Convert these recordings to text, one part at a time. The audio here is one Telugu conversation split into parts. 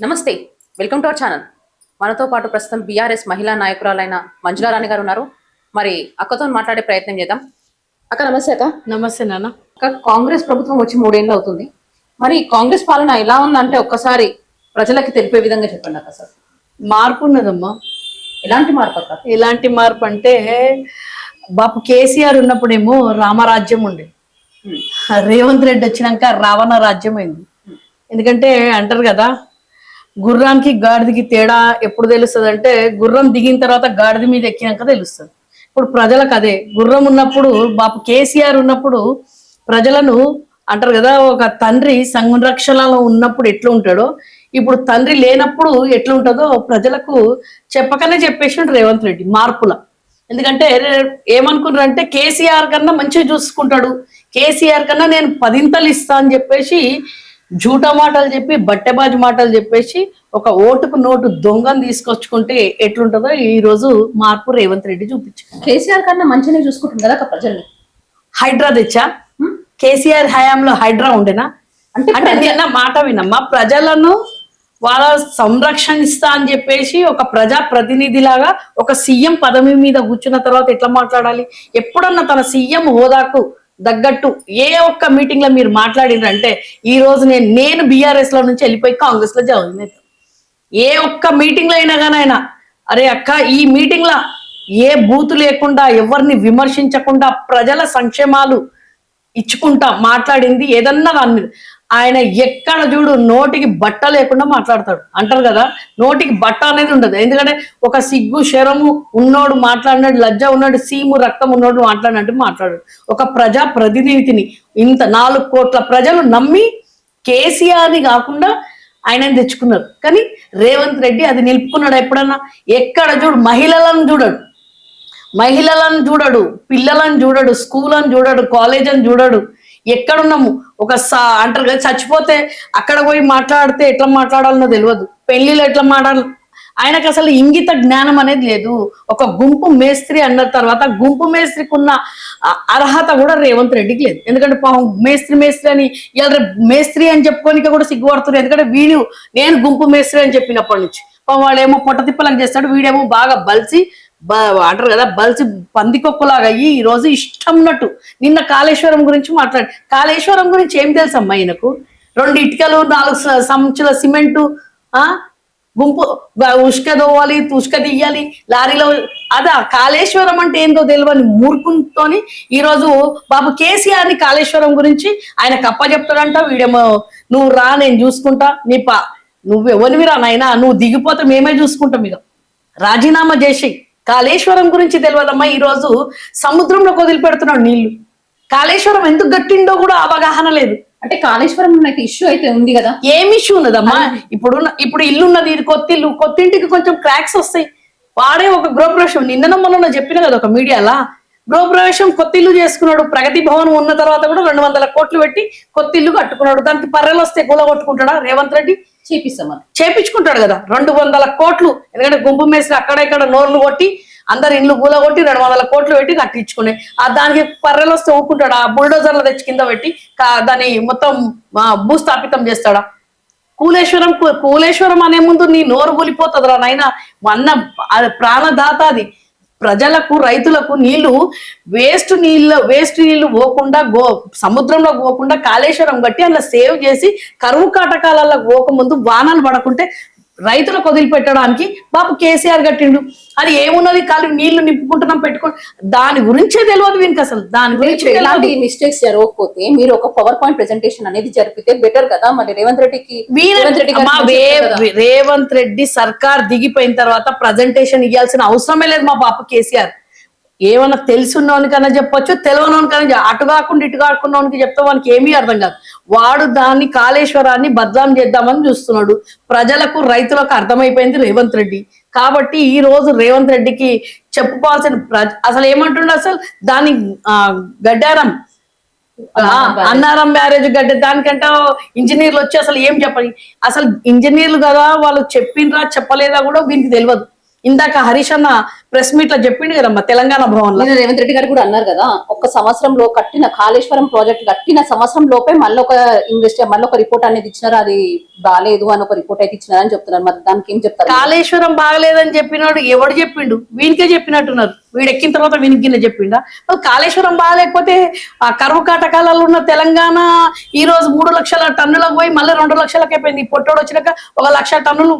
నమస్తే, వెల్కమ్ టు అవర్ ఛానల్. మనతో పాటు ప్రస్తుతం బీఆర్ఎస్ మహిళా నాయకురాలైన మంజులా రాణి గారు ఉన్నారు. మరి అక్కతో మాట్లాడే ప్రయత్నం చేద్దాం. అక్క నమస్తే. అక్క నమస్తే నాన్న. అక్క, కాంగ్రెస్ ప్రభుత్వం వచ్చి 3 ఏళ్ళు అవుతుంది. మరి కాంగ్రెస్ పాలన ఎలా ఉందంటే ఒక్కసారి ప్రజలకి తెలిపే విధంగా చెప్పండి అక్క. సార్ మార్పు ఉన్నదమ్మా. ఎలాంటి మార్పు అక్క? ఎలాంటి మార్పు అంటే బాపు కేసీఆర్ ఉన్నప్పుడేమో రామరాజ్యం ఉండే, రేవంత్ రెడ్డి వచ్చినాక రావణ రాజ్యం అయింది. ఎందుకంటే అంటారు కదా, గుర్రానికి గాడిదకి తేడా ఎప్పుడు తెలుస్తుంది అంటే గుర్రం దిగిన తర్వాత గాడిద మీద ఎక్కినాక తెలుస్తుంది. ఇప్పుడు ప్రజలకు అదే, గుర్రం ఉన్నప్పుడు బాపు కేసీఆర్ ఉన్నప్పుడు ప్రజలను అంటారు కదా, ఒక తండ్రి సంరక్షణలో ఉన్నప్పుడు ఎట్లా ఉంటాడో ఇప్పుడు తండ్రి లేనప్పుడు ఎట్లా ఉంటుందో ప్రజలకు చెప్పకనే చెప్పేసి రేవంత్ రెడ్డి మార్పుల. ఎందుకంటే ఏమనుకున్నారంటే కేసీఆర్ కన్నా మంచిగా చూసుకుంటాడు, కేసీఆర్ కన్నా నేను 10 ఇస్తా అని చెప్పేసి జూటా మాటలు చెప్పి బట్టెబాజు మాటలు చెప్పేసి ఒక ఓటుకు నోటు దొంగను తీసుకొచ్చుకుంటే ఎట్లుంటుందో ఈ రోజు మార్పు రేవంత్ రెడ్డి చూపించారు. కేసీఆర్ కన్నా మంచిగా చూసుకుంటుంది కదా ప్రజల్ని. హైడ్రా తెచ్చా? కేసీఆర్ హయాంలో హైడ్రా ఉండేనా? అంటే నిన్న మాట వినమ్మా, ప్రజలను వాళ్ళ సంరక్షణిస్తా అని చెప్పేసి ఒక ప్రజా ప్రతినిధిలాగా ఒక సీఎం పదవి మీద కూర్చున్న తర్వాత ఎట్లా మాట్లాడాలి? ఎప్పుడన్నా తన సీఎం హోదాకు తగ్గట్టు ఏ ఒక్క మీటింగ్ లో మీరు మాట్లాడినంటే ఈ రోజు నేను బీఆర్ఎస్ లో నుంచి వెళ్ళిపోయి కాంగ్రెస్ లో జాయిన్ అవుతాను. ఏ ఒక్క మీటింగ్ లో అయినా కానీ ఆయన అరే అక్క ఈ మీటింగ్ లో ఏ బూతు లేకుండా ఎవరిని విమర్శించకుండా ప్రజల సంక్షేమాలు ఇచ్చుకుంటా మాట్లాడింది ఏదన్నా దాని మీద. ఆయన ఎక్కడ చూడు నోటికి బట్ట లేకుండా మాట్లాడతాడు. అంటారు కదా, నోటికి బట్ట అనేది ఉండదు. ఎందుకంటే ఒక సిగ్గు శరము ఉన్నోడు మాట్లాడినాడు, లజ్జ ఉన్నాడు, సీము రక్తం ఉన్నోడు మాట్లాడినట్టు మాట్లాడాడు. ఒక ప్రజా ప్రతినిధిని ఇంత 4 కోట్ల ప్రజలు నమ్మి కేసీఆర్ని కాకుండా ఆయనని తెచ్చుకున్నారు. కానీ రేవంత్ రెడ్డి అది నిలుపుకున్నాడు. ఎప్పుడన్నా ఎక్కడ చూడు మహిళలను చూడడు, పిల్లలను చూడడు, స్కూల్ అని చూడడు, కాలేజ్ అని చూడడు. ఎక్కడున్నాము ఒక అంటారు కదా, చచ్చిపోతే అక్కడ పోయి మాట్లాడితే ఎట్లా మాట్లాడాలనో తెలియదు, పెళ్లిలో ఎట్లా మాట్లాడాలి ఆయనకు అసలు ఇంగిత జ్ఞానం అనేది లేదు. ఒక గుంపు మేస్త్రి అన్న తర్వాత గుంపు మేస్త్రికి ఉన్న అర్హత కూడా రేవంత్ రెడ్డికి లేదు. ఎందుకంటే పాపం మేస్త్రి అని ఇలా మేస్త్రి అని చెప్పుకోనిక కూడా సిగ్గుపడుతున్నారు. ఎందుకంటే నేను గుంపు మేస్త్రి అని చెప్పినప్పటి నుంచి పాపం వాడేమో పొట్ట తిప్పలకు చేస్తాడు, వీడేమో బాగా బలిసి అంటారు కదా బలిసి పందికొక్కులాగా అయ్యి ఈ రోజు ఇష్టం ఉన్నట్టు. నిన్న కాళేశ్వరం గురించి మాట్లాడి, కాళేశ్వరం గురించి ఏం తెలుసమ్మా ఈయనకు? 2 ఇటుకలు 4 సంచుల సిమెంటు, గుంపు ఉష్క దోవాలి, ఉష్క తీయాలి లారీలో. అదా కాళేశ్వరం అంటే ఏందో తెలియని మూర్ఖునితోని ఈరోజు బాబు కేసీఆర్ ని కాళేశ్వరం గురించి ఆయన కప్ప చెప్తాడంట. వీడేమో నువ్వు రా నేను చూసుకుంటా, నువ్వు ఎవరివిరా నాయనా, నువ్వు దిగిపోతే మేమే చూసుకుంటాం, ఇక రాజీనామా చేసి. కాళేశ్వరం గురించి తెలియదమ్మా. ఈరోజు సముద్రంలో వదిలిపెడుతున్నాడు నీళ్లు. కాళేశ్వరం ఎందుకు గట్టిండో కూడా అవగాహన లేదు. అంటే కాళేశ్వరం ఇష్యూ అయితే ఉంది కదా, ఏం ఇష్యూ ఉన్నదమ్మా? ఇప్పుడు ఇల్లు ఉన్నది, ఇది కొత్తిల్లు, కొత్తింటికి కొంచెం క్రాక్స్ వస్తాయి. వాడే ఒక గృహప్రవేశం నిన్న మొన్న చెప్పిన కదా ఒక మీడియాలా, గృహప్రవేశం కొత్తిల్లు చేసుకున్నాడు. ప్రగతి భవన్ ఉన్న తర్వాత కూడా 200 కోట్లు పెట్టి కొత్తిల్లు కట్టుకున్నాడు. దానికి పర్రెలు వస్తే కూల కొట్టుకుంటాడా రేవంత్ రెడ్డి? చేపించుకుంటాడు కదా 200 కోట్లు. ఎందుకంటే గుంపు మేస్త్రి అక్కడ ఇక్కడ నోర్లు కొట్టి అందరు ఇల్లు కూల కొట్టి 200 కోట్లు పెట్టి కట్టించుకున్నాయి. దానికి పర్రెలు వస్తే ఊపుకుంటాడా? బుల్డోజర్ల తెచ్చి కింద పెట్టి దాన్ని మొత్తం భూస్థాపితం చేస్తాడా? కూలేశ్వరం అనే ముందు నీ నోరు కూలిపోతుందిరా నాయన. అన్న ప్రాణదాత అది. ప్రజలకు రైతులకు వేస్ట్ నీళ్లు పోకుండా సముద్రంలో పోకుండా కాళేశ్వరం కట్టి అలా సేవ్ చేసి కరువు కాటకాలలో పోకముందు వానలు పడకుంటే రైతులకు వదిలిపెట్టడానికి బాబు కేసీఆర్ కట్టిండు. అది ఏమున్నది, ఖాళీ నీళ్లు నింపుకుంటున్నాం పెట్టుకుని, దాని గురించే తెలియదు వీనికి అసలు. దాని గురించి ఎలాంటి మిస్టేక్స్ జరగకపోతే మీరు ఒక పవర్ పాయింట్ ప్రెజెంటేషన్ అనేది జరిపితే బెటర్ కదా. మరి రేవంత్ రెడ్డి సర్కార్ దిగిపోయిన తర్వాత ప్రజెంటేషన్ ఇవ్వాల్సిన అవసరమే లేదు మా బాప కేసీఆర్. ఏమన్నా తెలుసున్నోనికన్నా చెప్పొచ్చు, తెలియనోనికన్నా అటు కాకుండా ఇటు కాకున్నోనికి చెప్తే వానికి ఏమీ అర్థం కాదు. వాడు దాన్ని కాళేశ్వరాన్ని బద్నాం చేద్దామని చూస్తున్నాడు. ప్రజలకు రైతులకు అర్థమైపోయింది రేవంత్ రెడ్డి. కాబట్టి ఈ రోజు రేవంత్ రెడ్డికి చెప్పుకోవాల్సిన అసలు ఏమంటుండే, అసలు దాని గడ్డారం అన్నారం బ్యారేజ్ గడ్డ దానికంటే ఇంజనీర్లు వచ్చి అసలు ఏం చెప్పాలి? అసలు ఇంజనీర్లు కదా వాళ్ళు చెప్పిండ్రా చెప్పలేదా కూడా వీనికి తెలియదు. ఇందాక హరీష్ అన్న ప్రెస్ మీట్ లో చెప్పిండు కదమ్మా తెలంగాణ భవన్ లో. నిన్న రేవంత్ రెడ్డి గారు కూడా అన్నారు కదా, ఒక్క సంవత్సరంలో కట్టిన కాళేశ్వరం ప్రాజెక్ట్ కట్టిన సంవత్సరం లోపే మళ్ళీ ఒక రిపోర్ట్ అనేది ఇచ్చినారు, అది బాగాలేదు అని ఒక రిపోర్ట్ అయితే ఇచ్చినారని చెప్తున్నారు. మరి దానికి ఏం చెప్తారు? కాళేశ్వరం బాగలేదని చెప్పినాడు ఎవడు చెప్పిండు? వీనికే చెప్పినట్టున్నారు. వీడు ఎక్కిన తర్వాత వీనికి చెప్పిండా? కాళేశ్వరం బాగాలేకపోతే ఆ కరువు కాటకాలలో ఉన్న తెలంగాణ ఈ రోజు 3 లక్షల టన్నులకు పోయి మళ్ళీ 2 లక్షలకి అయిపోయింది. పొట్టోడు వచ్చినాక 1 లక్ష టన్నులు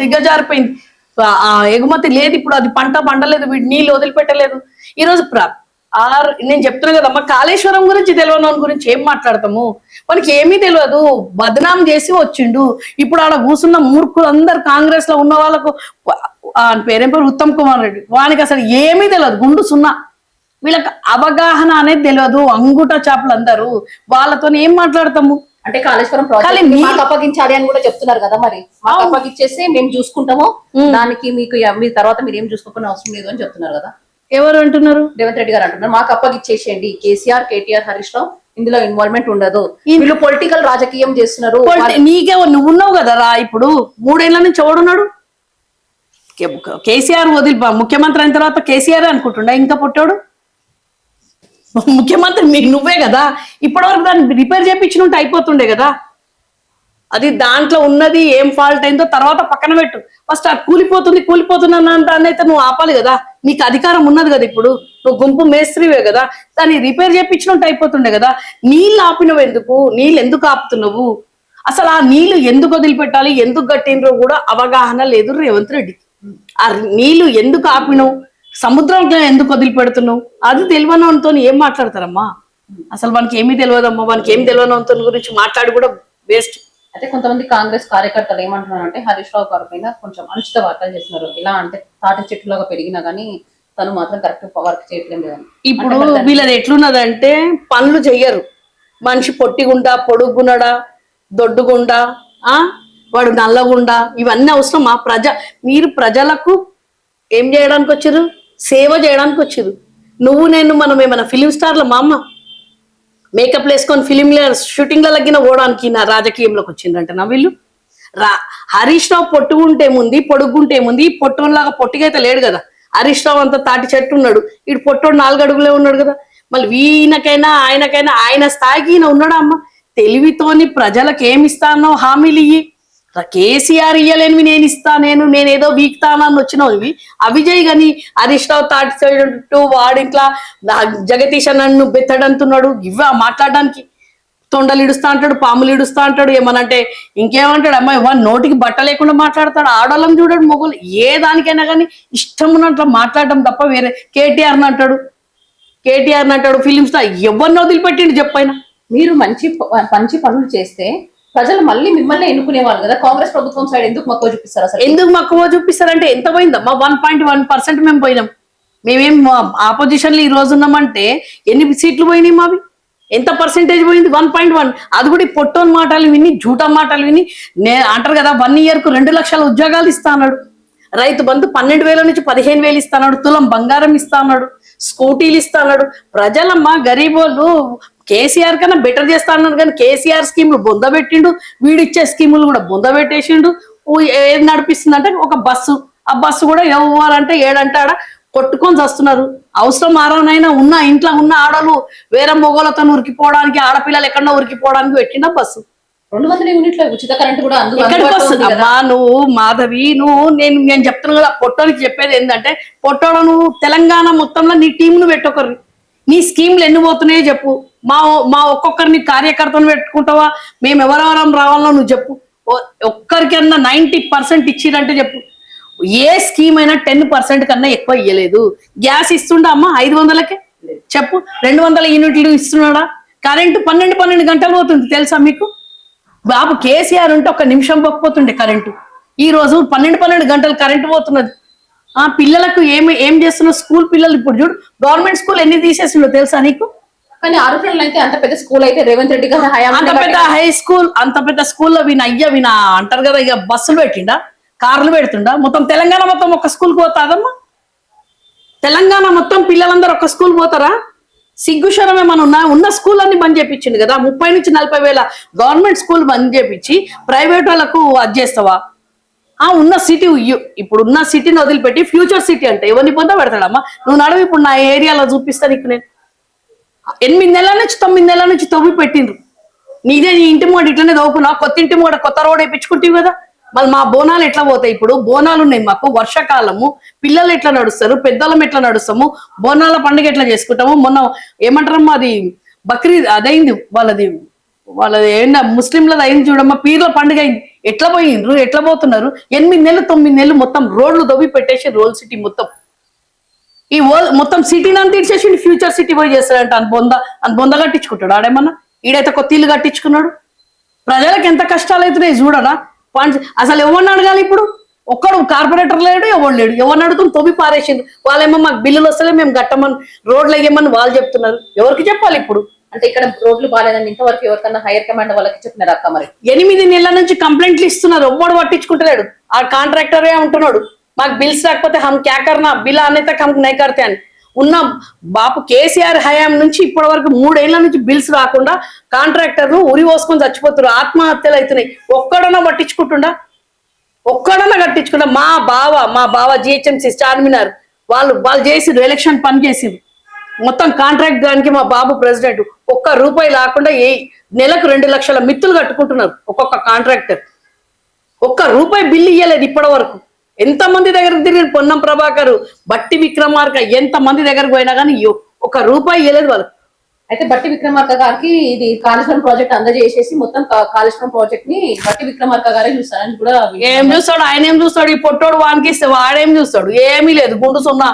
దిగజారిపోయింది. ఆ ఎగుమతి లేదు ఇప్పుడు, అది పంట పండలేదు, వీటి నీళ్ళు వదిలిపెట్టలేదు. ఈ రోజు నేను చెప్తున్నా కదమ్మా, కాళేశ్వరం గురించి తెలియని గురించి ఏం మాట్లాడతాము? మనకి ఏమీ తెలియదు, బదనాం చేసి వచ్చిండు. ఇప్పుడు ఆడ కూర్చున్న మూర్ఖులు అందరు కాంగ్రెస్ లో ఉన్న వాళ్ళకు పేరేం పేరు ఉత్తమ్ కుమార్ రెడ్డి, వానికి అసలు ఏమీ తెలియదు, గుండు సున్నా. వీళ్ళకి అవగాహన అనేది తెలియదు, అంగుట చాపలు అందరూ. వాళ్ళతో ఏం మాట్లాడతాము? అంటే కాళేశ్వరం ప్రాజెక్ట్ మాకు అప్పగించాలి అని కూడా చెప్తున్నారు కదా, మరి మాకు అప్పగించేసి మేము చూసుకుంటాము, దానికి మీకు మీ తర్వాత మీరు ఏం చూసుకోకుండా అవసరం లేదు అని చెప్తున్నారు కదా. ఎవరు అంటున్నారు? రేవంత్ రెడ్డి గారు అంటున్నారు మాకు అప్పగించేసేయండి, కేసీఆర్ కేటీఆర్ హరీష్ రావు ఇందులో ఇన్వాల్వ్మెంట్ ఉండదు, వీళ్ళు పొలిటికల్ రాజకీయం చేస్తున్నారు. నీకే నువ్వు ఉన్నావు కదా రా, ఇప్పుడు 3 ఏళ్ల నుంచి ఎవడున్నాడు? కేసీఆర్ ముఖ్యమంత్రి అయిన తర్వాత కేసీఆర్ అనుకుంటుండా ఇంకా పుట్టాడు? ముఖ్యమంత్రి నువ్వే కదా, ఇప్పటివరకు దాన్ని రిపేర్ చేయించినట్టు అయిపోతుండే కదా. అది దాంట్లో ఉన్నది ఏం ఫాల్ట్ అయిందో తర్వాత పక్కన పెట్టు. ఫస్ట్ అది కూలిపోతుందన్నైతే నువ్వు ఆపాలి కదా, నీకు అధికారం ఉన్నది కదా. ఇప్పుడు నువ్వు గుంపు మేస్త్రివే కదా, దాన్ని రిపేర్ చేయించినట్టు అయిపోతుండే కదా. నీళ్ళు ఆపినవు ఎందుకు? నీళ్ళు ఎందుకు ఆపుతున్నావు? అసలు ఆ నీళ్లు ఎందుకు వదిలిపెట్టాలి, ఎందుకు కట్టినరో కూడా అవగాహన లేదు రేవంత్ రెడ్డికి. ఆ నీళ్లు ఎందుకు ఆపినవు, సముద్రంలో ఎందుకు వదిలిపెడుతున్నావు, అది తెలియనితో ఏం మాట్లాడతారమ్మా? అసలు మనకి ఏమీ తెలియదమ్మా. మనకి ఏం తెలియనితో గురించి మాట్లాడి కూడా వేస్ట్. అయితే కొంతమంది కాంగ్రెస్ కార్యకర్తలు ఏమంటున్నారంటే హరీష్ రావు గారి పైన కొంచెం అనుచిత వార్తలు చేస్తున్నారు. ఇలా అంటే తాటి చెట్టులాగా పెరిగినా గానీ తను మాత్రం కరెక్ట్ వర్క్ చేయట్లేదు లేదని. ఇప్పుడు వీళ్ళది ఎట్లున్నదంటే పనులు చెయ్యరు. మనిషి పొట్టిగుండా, పొడుగున్నాడా, దొడ్డుగుండా, వాడు నల్లగుండా, ఇవన్నీ అవసరమా? మీరు ప్రజలకు ఏం చేయడానికి వచ్చారు? సేవ చేయడానికి వచ్చారు. నేను మనం ఏమైనా ఫిలిం స్టార్ల మా అమ్మ మేకప్ వేసుకొని ఫిలింల షూటింగ్ల లగ్గిన పోవడానికి నా రాజకీయంలోకి వచ్చిందంట నా వీళ్ళు. హరీష్ రావు పొడుగుంటే ముందు ఈ పొట్టోన్లాగా పొట్టిగైతే లేడు కదా. హరీష్ రావు అంతా తాటి చెట్టు ఉన్నాడు, ఇటు పొట్టోడు 4 అడుగులే ఉన్నాడు కదా. మళ్ళీ ఈయనకైనా ఆయనకైనా ఆయన స్థాయికి ఈయన ఉన్నాడా అమ్మ? తెలివితోని ప్రజలకు ఏమి ఇస్తానో హామీలు ఇయ్యి. కేసీఆర్ ఇయ్యలేనివి నేను ఇస్తా, నేనేదో వీక్తానని వచ్చినవి అవి చేయి. కానీ హరీష్ రావు తాటి చెట్టు వాడింట్లా జగదీష్ నన్ను బెత్తడంటున్నాడు. మాట్లాడడానికి తొండలు ఇడుస్తా అంటాడు, పాములు ఇడుస్తా అంటాడు. ఏమనంటే ఇంకేమంటాడు? అమ్మాయి నోటికి బట్ట లేకుండా మాట్లాడతాడు. ఆడోళ్ళని చూడడు, మొగలు ఏ దానికైనా కానీ ఇష్టం ఉన్నట్లు మాట్లాడడం తప్ప వేరే. కేటీఆర్ అంటాడు ఫిలిం స్టార్. ఎవరిని వదిలిపెట్టిండు చెప్పైనా? మీరు మంచి పనులు చేస్తే ప్రజలు మళ్ళీ మిమ్మల్ని ఎన్నుకునేవాళ్ళు కదా. కాంగ్రెస్ ప్రభుత్వం సైడ్ ఎందుకు మక్కువ చూపిస్తారు? అసలు ఎందుకు మక్కువ చూపిస్తారంటే ఎంత పోయిందమ్మా? 1.1% మేము పోయినాం. మేమేం ఆపోజిషన్ లో ఈ రోజు ఉన్నామంటే ఎన్ని సీట్లు పోయినాయి మావి? ఎంత పర్సెంటేజ్ పోయింది? 1.1. అది కూడా పొట్టోన్ మాటలు విని, జూటా మాటలు విని అంటారు కదా 1 year కు 2 లక్షల ఉద్యోగాలు ఇస్తా అన్నాడు. రైతు బంధు 12,000 నుంచి 15,000 ఇస్తా అన్నాడు. తులం బంగారం ఇస్తా అన్నాడు. స్కూటీలు ఇస్తా అన్నాడు. ప్రజలమ్మా గరీబోళ్ళు కేసీఆర్ కన్నా బెటర్ చేస్తా అన్నాడు. కానీ కేసీఆర్ స్కీములు బొందబెట్టిండు, వీడిచ్చే స్కీములు కూడా బొందబెట్టేసిండు. ఏది నడిపిస్తుందంటే ఒక బస్సు. ఆ బస్సు కూడా ఎవరంటే 7 అంటే ఆడ కొట్టుకొని వస్తున్నారు. అవసరం ఆరోనైనా ఇంట్లో ఉన్న ఆడలు వేరే మొగోళ్ళతో ఉరికిపోవడానికి, ఆడపిల్లలు ఎక్కడో ఉరికిపోవడానికి పెట్టిండ బస్సు. 200 యూనిట్ల ఉచిత కరెంట్ కూడా ఎక్కడికి వస్తుంది అమ్మా? నువ్వు మాధవి, నేను చెప్తున్నాను కదా, పొట్టోనికి చెప్పేది ఏంటంటే పొట్టోడు నువ్వు తెలంగాణ మొత్తంలో నీ టీంను పెట్టొకరు. నీ స్కీమ్లు ఎన్ని పోతున్నాయో చెప్పు. మా ఒక్కొక్కరిని కార్యకర్తను పెట్టుకుంటావా? మేము ఎవరెవరం రావాలో నువ్వు చెప్పు. ఒక్కరికన్నా 90% ఇచ్చిరంటే చెప్పు. ఏ స్కీమ్ అయినా 10% కన్నా ఎక్కువ ఇయ్యలేదు. గ్యాస్ ఇస్తుండా అమ్మా 500కే? చెప్పు. 200 యూనిట్లు ఇస్తున్నాడా? కరెంటు 12 గంటలు పోతుంది తెలుసా మీకు? బాబు కేసీఆర్ ఉంటే 1 నిమిషం పోకపోతుండే కరెంటు. ఈ రోజు 12 గంటలు కరెంటు పోతున్నది. పిల్లలకు ఏం చేస్తున్నారు? స్కూల్ పిల్లలు ఇప్పుడు చూడు, గవర్నమెంట్ స్కూల్ ఎన్ని తీసేసిండో తెలుసా నీకు? కానీ ఆరుట్లలో అయితే అంత పెద్ద స్కూల్ అయితే రేవంత్ రెడ్డి గారు అంత పెద్ద హై స్కూల్, అంత పెద్ద స్కూల్లో విన అంటారు కదా, ఇక బస్సులు పెట్టిండా, కార్లు పెడుతుండా? మొత్తం తెలంగాణ మొత్తం ఒక స్కూల్కి పోతాదమ్మా? తెలంగాణ మొత్తం పిల్లలందరూ ఒక స్కూల్ పోతారా? సిగ్గుశరం ఏమన్నా ఉన్న స్కూల్ అన్ని బంద్ చేయించింది కదా. 30 నుంచి 40 వేల గవర్నమెంట్ స్కూల్ బంద్ చేపించి ప్రైవేట్ వాళ్ళకు అది చేస్తావా? ఉన్న సిటీ ఇప్పుడు ఉన్న సిటీని వదిలిపెట్టి ఫ్యూచర్ సిటీ అంటే ఎవరిని పొంద పెడతాడమ్మా? నువ్వు నడువు ఇప్పుడు నా ఏరియాలో చూపిస్తా నీకు నేను. 8 నెలల నుంచి 9 నెలల నుంచి తవ్వి పెట్టిండ్రు. నీదే నీ ఇంటి మూడు ఇట్లనే తవ్వుకున్నావు, కొత్త ఇంటి మూడ కొత్త రోడ్ వేయించుకుంటావు కదా. మళ్ళీ మా బోనాలు ఎట్లా పోతాయి? ఇప్పుడు బోనాలు ఉన్నాయి మాకు, వర్షాకాలము, పిల్లలు ఎట్లా నడుస్తారు, పెద్దలం ఎట్లా నడుస్తాము, బోనాల పండుగ ఎట్లా చేసుకుంటాము. మొన్న ఏమంటారమ్మా అది బక్రీద్ అదైంది వాళ్ళది ఏంటో ముస్లింలది అయింది చూడమ్మా, పీర్ల పండుగ అయింది. ఎట్లా పోయిండ్రు, ఎట్లా పోతున్నారు? 8 నెలలు 9 నెలలు మొత్తం రోడ్లు దవ్వి పెట్టేసి రోల్ సిటీ మొత్తం ఈ మొత్తం సిటీని అంత తీర్చేసి ఫ్యూచర్ సిటీ పోయి చేస్తాడంట. అని బొంద కట్టించుకుంటాడు ఆడేమన్నా. ఈడైతే కొత్త ఇల్లు కట్టించుకున్నాడు. ప్రజలకు ఎంత కష్టాలు అవుతున్నాయి చూడరా. అసలు ఎవరిని అడగాలి ఇప్పుడు? ఒక్కడు కార్పొరేటర్ లేడు, ఎవరు లేడు. ఎవరిని అడుగుతాం? తొవ్వి పారేసిండు. వాళ్ళేమో మాకు బిల్లులు వస్తలే, మేము కట్టమని రోడ్లు వేయమని వాళ్ళు చెప్తున్నారు. ఎవరికి చెప్పాలి ఇప్పుడు? అంటే ఇక్కడ రోడ్లు బాగాలేదని ఇంతవరకు ఎవరికన్నా హైయర్ కమాండ్ వాళ్ళకి చెప్పినారు అక్క? మరి 8 నెలల నుంచి కంప్లైంట్లు ఇస్తున్నారు, ఎవ్వడు పట్టించుకుంటలేడు. ఆ కాంట్రాక్టరే ఉంటున్నాడు, మాకు బిల్స్ రాకపోతే హమ్ క్యా కర్నా, బిల్ ఆనే తక్ హమ్ నై కర్తే అని. ఉన్న బాపు కేసీఆర్ హయాం నుంచి ఇప్పటి వరకు 3 ఏళ్ల నుంచి బిల్స్ రాకుండా కాంట్రాక్టర్లు ఉరి పోసుకొని చచ్చిపోతున్నారు, ఆత్మహత్యలు అవుతున్నాయి. ఒక్కడన్నా పట్టించుకుంటుండా? ఒక్కడన్నా కట్టించుకుంటా? మా బావ జిహెచ్ఎంసీ చార్మినార్ వాళ్ళు చేసిరు, ఎలక్షన్ పని చేసిరు. మొత్తం కాంట్రాక్ట్ దానికి మా బాబు ప్రెసిడెంట్. ఒక్క రూపాయి లేకుండా నెలకు 2 లక్షల మిత్తులు కట్టుకుంటున్నారు ఒక్కొక్క కాంట్రాక్టర్. ఒక్క రూపాయి బిల్లు ఇయ్యలేదు ఇప్పటి వరకు. ఎంతమంది దగ్గరకు తిరిగి పొన్నం ప్రభాకర్, బట్టి విక్రమార్క, ఎంతమంది దగ్గరకు పోయినా కానీ ఒక రూపాయి ఇయ్యలేదు వాళ్ళు. అయితే బట్టి విక్రమార్క గారికి ఇది కాళేశ్వరం ప్రాజెక్ట్ అందజేసేసి మొత్తం కాళేశ్వరం ప్రాజెక్ట్ ని బట్టి విక్రమార్క గారే చూస్తారని కూడా. ఏం చూస్తాడు ఆయన? ఏం చూస్తాడు? ఈ పొట్టోడు వానికి ఇస్తే వాడేం చూస్తాడు? ఏమీ లేదు, గుండు సున్నా.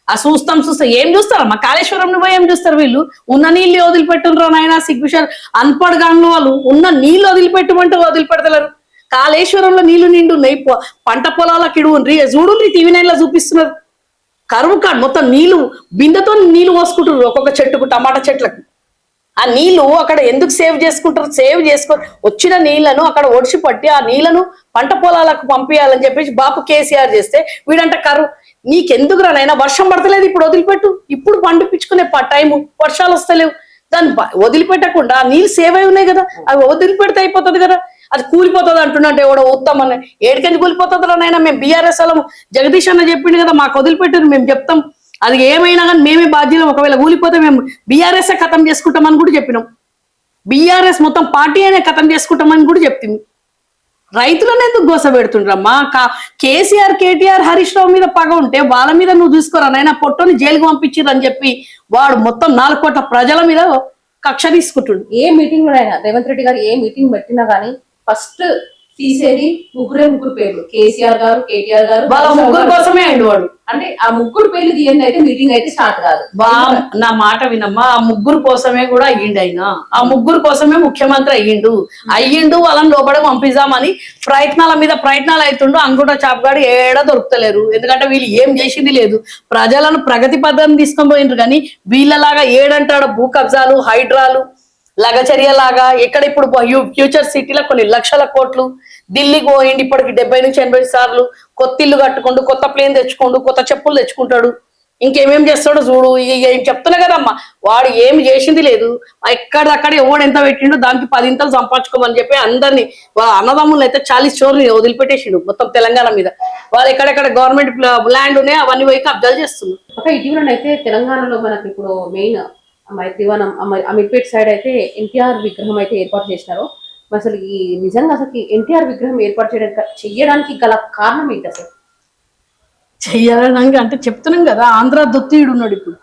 ఆ చూస్తాం ఏం చూస్తారమ్మా? కాళేశ్వరం పోయి ఏం చూస్తారు వీళ్ళు? ఉన్న నీళ్ళు వదిలిపెట్టుండ్రా నాయన, సిగ్గుషాలు అన్పడ్ గాన్లు వాళ్ళు. ఉన్న నీళ్ళు వదిలిపెట్టమంటే వదిలిపెడతలేరు. కాళేశ్వరంలో నీళ్లు నిండున్నాయి, పంట పొలాలకు ఇడుండ్రి చూడు, టీవీ 9 లో చూపిస్తున్నారు. కరువు కాదు, మొత్తం నీళ్లు బిందెతో నీళ్లు పోసుకుంటారు ఒక్కొక్క చెట్టుకు, టమాటా చెట్లకు. ఆ నీళ్లు అక్కడ ఎందుకు సేవ్ చేసుకుంటారు? సేవ్ చేసుకొని వచ్చిన నీళ్లను అక్కడ ఒడిసి పట్టి ఆ నీళ్లను పంట పొలాలకు పంపించాలని చెప్పేసి బాపు కేసీఆర్ చేస్తే వీడంట కరువు. నీకెందుకు రానైనా? వర్షం పడతలేదు, ఇప్పుడు వదిలిపెట్టు. ఇప్పుడు పండిపించుకునే టైము, వర్షాలు వస్తలేవు. దాన్ని వదిలిపెట్టకుండా నీళ్ళు సేవ్ అయి ఉన్నాయి కదా, అవి వదిలిపెడితే అయిపోతుంది కదా. అది కూలిపోతుంది అంటున్నట్టు ఎవడో ఉత్తమని. ఏడికెందుకు కూలిపోతుంది రానైనా? మేము బీఆర్ఎస్ వాళ్ళం, జగదీష్ అన్న చెప్పిండు కదా, మాకు వదిలిపెట్టారు, మేము చెప్తాం. అది ఏమైనా కానీ మేమే బాధ్యులం. ఒకవేళ కూలిపోతే మేము బీఆర్ఎస్ ఖతం చేసుకుంటామని కూడా చెప్పినాం. బీఆర్ఎస్ మొత్తం పార్టీ అనే ఖతం చేసుకుంటామని కూడా చెప్తాం. రైతులను ఎందుకు గోస పెడుతుండ్రమ్మా? కేసీఆర్, కేటీఆర్, హరీష్ రావు మీద పగ ఉంటే వాళ్ళ మీద నువ్వు చూసుకోరా నాయన. పొట్టోని జైలుకు పంపించిరని చెప్పి వాడు మొత్తం 4 కోట్ల ప్రజల మీద కక్ష తీసుకుంటుండు. ఏ మీటింగ్ లో అయినా రేవంత్ రెడ్డి గారు ఏ మీటింగ్ పెట్టినా గానీ ఫస్ట్ తీసేది ముగ్గురు పేర్లు, కేసీఆర్ గారు, కేటీఆర్ గారు. వాళ్ళ ముగ్గురు కోసమే అయిండు వాడు. అంటే ఆ ముగ్గురు పేర్లు తీయండి అయితే మీటింగ్ అయితే స్టార్ట్ కాదు. నా మాట వినమ్మా, ఆ ముగ్గురు కోసమే కూడా అయ్యిండు ఆయన. ఆ ముగ్గురు కోసమే ముఖ్యమంత్రి అయ్యిండు. వాళ్ళని లోపల పంపిద్దామని ప్రయత్నాల మీద ప్రయత్నాలు అవుతుండు. అంగుట చాపగాడు ఏడా దొరుకుతలేరు. ఎందుకంటే వీళ్ళు ఏం చేసింది లేదు. ప్రజలను ప్రగతి పద్ధతిని తీసుకొని పోయిండ్రు కానీ వీళ్ళలాగా ఏడంటాడు భూ కబ్జాలు, హైడ్రాలు, లగచర్యలాగా ఎక్కడ ఇప్పుడు ఫ్యూచర్ సిటీలో కొన్ని లక్షల కోట్లు. ఢిల్లీకి పోయిండి ఇప్పటికి 70 నుంచి 80 సార్లు. కొత్త ఇల్లు కట్టుకోండు, కొత్త ప్లేన్ తెచ్చుకోండు, కొత్త చెప్పులు తెచ్చుకుంటాడు. ఇంకేమేం చేస్తాడో చూడు. ఏం చెప్తున్నా కదమ్మా, వాడు ఏమి చేసింది లేదు. ఎక్కడక్కడ ఎవడు ఎంత పెట్టిండో దానికి 10 ఇంతలు సంపాదించుకోమని చెప్పి అందరినీ వాళ్ళ అన్నదమ్ములు అయితే 40 చోర్ని వదిలిపెట్టేసిండు మొత్తం తెలంగాణ మీద. వాళ్ళు ఎక్కడెక్కడ గవర్నమెంట్ ల్యాండ్ ఉన్నాయి అవన్నీ పోయి కబ్జాలు చేస్తున్నారు. ఇటీవల అయితే తెలంగాణలో మనకి ఇప్పుడు మెయిన్ మైత్రివనం అమీర్పేట్ సైడ్ అయితే ఎన్టీఆర్ విగ్రహం అయితే ఏర్పాటు చేసినారు. అసలు ఈ నిజంగా అసలు ఎన్టీఆర్ విగ్రహం ఏర్పాటు చేయడానికి గల కారణం ఏంటి అసలు? చెయ్యాలని అంటే చెప్తున్నాం కదా, ఆంధ్ర దొత్తుడు ఉన్నాడు ఇప్పుడు.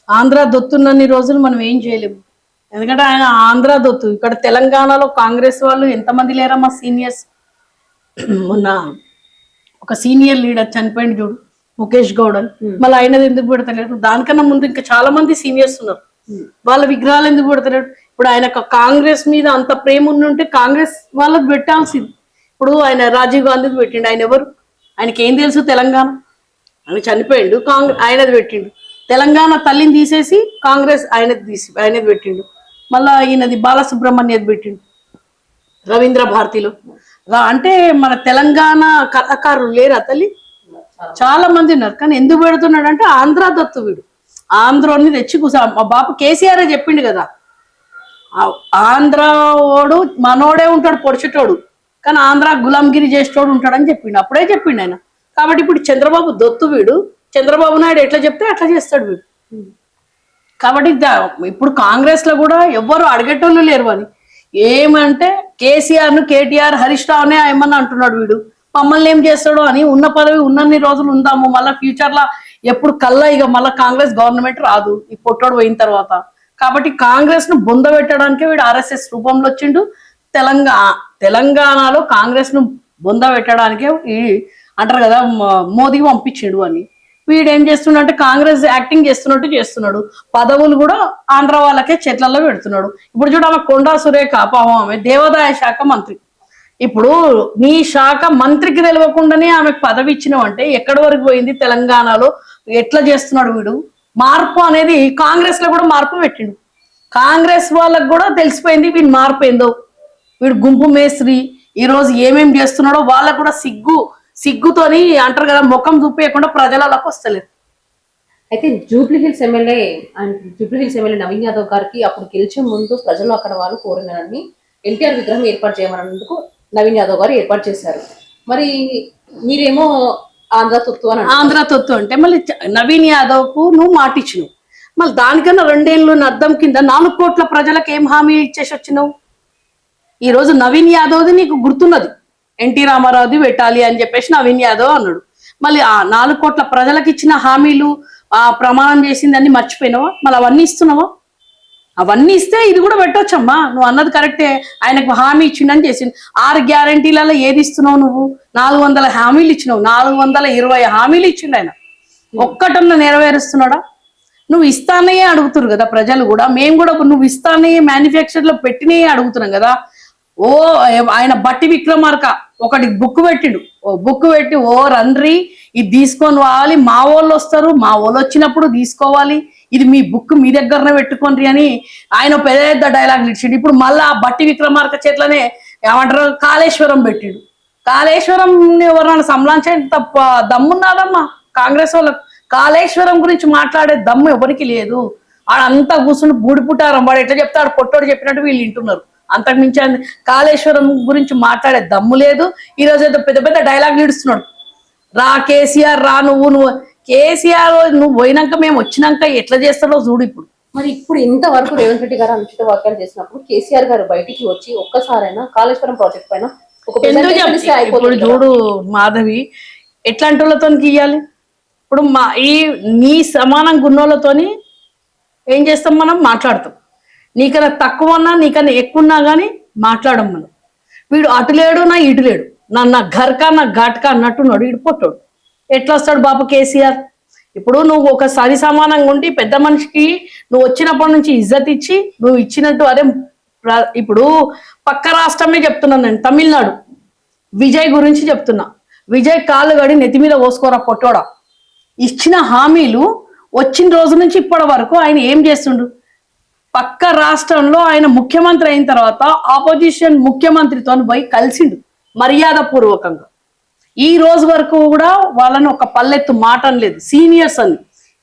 ఆంధ్ర దొత్తున్నన్ని రోజులు మనం ఏం చేయలేము. ఎందుకంటే ఆయన ఆంధ్ర దొత్తు. ఇక్కడ తెలంగాణలో కాంగ్రెస్ వాళ్ళు ఎంతమంది లేరమ్మా సీనియర్స్. మొన్న ఒక సీనియర్ లీడర్ చనిపోయింది చూడు, ముఖేష్ గౌడ్ అని. మళ్ళీ ఆయనది ఎందుకు పెడతలేరు? దానికన్నా ముందు ఇంకా చాలా మంది సీనియర్స్ ఉన్నారు, వాళ్ళ విగ్రహాలు ఎందుకు పెడతలేడు? ఇప్పుడు ఆయన కాంగ్రెస్ మీద అంత ప్రేమ ఉంటే కాంగ్రెస్ వాళ్ళకి పెట్టాల్సింది. ఇప్పుడు ఆయన రాజీవ్ గాంధీది పెట్టిండు. ఆయన ఎవరు? ఆయనకి ఏం తెలుసు తెలంగాణ? ఆయన చనిపోయిండు, ఆయనది పెట్టిండు. తెలంగాణ తల్లిని తీసేసి కాంగ్రెస్ ఆయనది పెట్టిండు. మళ్ళా ఈయనది బాలసుబ్రహ్మణ్యది పెట్టిండు రవీంద్ర భారతిలో. అంటే మన తెలంగాణ కళాకారులు లేరా తల్లి? చాలా మంది ఉన్నారు. కానీ ఎందుకు పెడుతున్నాడు అంటే ఆంధ్ర దత్తు వీడు. ఆంధ్రోని తెచ్చి కూసా. మా బాపు కేసీఆర్ చెప్పిండు కదా, ఆంధ్ర వాడు మనోడే ఉంటాడు పొడిచేటోడు, కానీ ఆంధ్ర గులాంగిరి చేసేటోడు ఉంటాడని చెప్పిండు, అప్పుడే చెప్పిండు ఆయన. కాబట్టి ఇప్పుడు చంద్రబాబు దొత్తు వీడు, చంద్రబాబు నాయుడు ఎట్లా చెప్తే అట్లా చేస్తాడు వీడు. కాబట్టి ఇప్పుడు కాంగ్రెస్ లో కూడా ఎవ్వరు అడిగేటోళ్ళు లేరు అని. ఏమంటే కేసీఆర్ ను కేటీఆర్ హరీష్ రావునే ఏమన్నా అంటున్నాడు వీడు, మమ్మల్ని ఏం చేస్తాడు అని. ఉన్న పదవి ఉన్నన్ని రోజులు ఉందాము, మళ్ళీ ఫ్యూచర్ లా ఎప్పుడు కల్లా ఇక మళ్ళీ కాంగ్రెస్ గవర్నమెంట్ రాదు ఈ పొట్టోడు పోయిన తర్వాత. కాబట్టి కాంగ్రెస్ ను బొంద పెట్టడానికే వీడు ఆర్ఎస్ఎస్ రూపంలో వచ్చిండు. తెలంగాణలో కాంగ్రెస్ ను బొంద పెట్టడానికే ఈ అంటారు కదా మోదీ పంపించిండు అని. వీడు ఏం చేస్తున్నాడు, కాంగ్రెస్ యాక్టింగ్ చేస్తున్నట్టు చేస్తున్నాడు. పదవులు కూడా ఆంధ్ర వాళ్ళకే చెట్లలో పెడుతున్నాడు. ఇప్పుడు చూడ ఆమె కొండా సురేఖ పాపం, ఆమె దేవాదాయ శాఖ మంత్రి. ఇప్పుడు నీ శాఖ మంత్రికి తెలియకుండానే ఆమెకు పదవి ఇచ్చినావంటే ఎక్కడి వరకు పోయింది తెలంగాణలో? ఎట్లా చేస్తున్నాడు వీడు? మార్పు అనేది కాంగ్రెస్ లో కూడా మార్పు పెట్టిండు. కాంగ్రెస్ వాళ్ళకు కూడా తెలిసిపోయింది వీడు మార్పు ఏందో. వీడు గుంపు మేస్త్రి ఈ రోజు ఏమేం చేస్తున్నాడో వాళ్ళకు కూడా సిగ్గుతోని అంటారు కదా, ముఖం చూపించకుండా ప్రజలలోకి వస్తలేదు. అయితే Jubilee hills MLA Naveen Yadav గారికి అప్పుడు గెలిచే ముందు ప్రజలు అక్కడ వాళ్ళు కోరినని ఎన్టీఆర్ విగ్రహం ఏర్పాటు చేయమన్నందుకు నవీన్ యాదవ్ గారు ఏర్పాటు చేశారు. మరి మీరేమో ఆంధ్ర తొత్తు అంటే మళ్ళీ నవీన్ యాదవ్ కు నువ్వు మాటిచ్చినావు, మళ్ళీ దానికన్నా 2 ఏళ్ళు అర్థం కింద 4 కోట్ల ప్రజలకు ఏం హామీ ఇచ్చేసి వచ్చినావు? ఈ రోజు నవీన్ యాదవ్ది నీకు గుర్తున్నది, ఎన్టీ రామారావుది పెట్టాలి అని చెప్పేసి నవీన్ యాదవ్ అన్నాడు. మళ్ళీ ఆ 4 కోట్ల ప్రజలకు ఇచ్చిన హామీలు, ఆ ప్రమాణం చేసింది అన్ని మర్చిపోయినావా? మళ్ళీ అవన్నీ ఇస్తున్నావా? అవన్నీ ఇస్తే ఇది కూడా పెట్టొచ్చమ్మా, నువ్వు అన్నది కరెక్టే. ఆయనకు హామీ ఇచ్చిండని చేసింది. 6 గ్యారంటీలలో ఏది ఇస్తున్నావు నువ్వు? 400 హామీలు ఇచ్చినావు, 420 హామీలు ఇచ్చిండు ఆయన. ఒక్కటన్నా నెరవేరుస్తున్నాడా? నువ్వు ఇస్తానే అడుగుతున్నారు కదా ప్రజలు కూడా, మేము కూడా నువ్వు ఇస్తానే మ్యానుఫ్యాక్చర్ లో పెట్టినే అడుగుతున్నాం కదా. ఓ ఆయన బట్టి విక్రమార్క ఒకటి బుక్ పెట్టిండు, బుక్ పెట్టి ఓ రండ్రి ఇది తీసుకొని రావాలి, మా వాళ్ళు వస్తారు, మా వాళ్ళు వచ్చినప్పుడు తీసుకోవాలి, ఇది మీ బుక్ మీ దగ్గరనే పెట్టుకోండి అని ఆయన పెద్ద డైలాగ్ ఇచ్చిండు. ఇప్పుడు మళ్ళా ఆ బట్టి విక్రమార్క చేట్లనే ఏమంటారు కాళేశ్వరం పెట్టిండు. కాళేశ్వరం ఎవరన్నా సంలాంచే తప్ప దమ్మున్నదమ్మా కాంగ్రెస్ వాళ్ళకు? కాళేశ్వరం గురించి మాట్లాడే దమ్ము ఎవరికి లేదు. ఆడంతా కూర్చుని బూడిపుట్టారం, వాడు ఎట్లా చెప్తాడు పొట్టోడు చెప్పినట్టు వీళ్ళు వింటున్నారు. అంతకు మించి కాళేశ్వరం గురించి మాట్లాడే దమ్ము లేదు. ఈరోజు ఏదో పెద్ద డైలాగ్ ఇడుస్తున్నాడు, రా కేసీఆర్ రా, నువ్వు కేసీఆర్ నువ్వు పోయినాక మేము వచ్చినాక ఎట్లా చేస్తాడో చూడు. ఇప్పుడు ఇంతవరకు రేవంత్ రెడ్డి గారు అనుచిత వ్యాఖ్యలు చేసినప్పుడు కేసీఆర్ గారు బయటికి వచ్చి ఒక్కసారైనా కాళేశ్వరం ప్రాజెక్ట్ పైన ఇప్పుడు చూడు మాధవి, ఎట్లాంటి వాళ్ళతో గీయాలి? ఇప్పుడు నీ సమానం గున్నోళ్ళతోని ఏం చేస్తాం, మనం మాట్లాడతాం. నీకన్నా తక్కువ ఉన్నా నీకన్నా ఎక్కువ ఉన్నా కానీ మాట్లాడం మనం. వీడు అటు లేడు నా ఇటు లేడు, నా ఘర్కా నా ఘాట్కా అన్నట్టున్నాడు వీడు పొట్టోడు. ఎట్లా వస్తాడు బాబు కేసీఆర్? ఇప్పుడు నువ్వు ఒక సరి సమానంగా ఉండి పెద్ద మనిషికి నువ్వు వచ్చినప్పటి నుంచి ఇజ్జత్ ఇచ్చి నువ్వు ఇచ్చినట్టు, అదే ఇప్పుడు పక్క రాష్ట్రమే చెప్తున్నాను నేను, తమిళనాడు విజయ్ గురించి చెప్తున్నా. విజయ్ కాళ్ళు గడి నెత్తి మీద పోసుకోరా పొట్టోడా. ఇచ్చిన హామీలు వచ్చిన రోజు నుంచి ఇప్పటి వరకు ఆయన ఏం చేస్తుండు? పక్క రాష్ట్రంలో ఆయన ముఖ్యమంత్రి అయిన తర్వాత ఆపోజిషన్ ముఖ్యమంత్రితో పోయి కలిసిండు మర్యాద పూర్వకంగా. ఈ రోజు వరకు కూడా వాళ్ళని ఒక పల్లెత్తు మాట అనలేదు, సీనియర్స్ అని.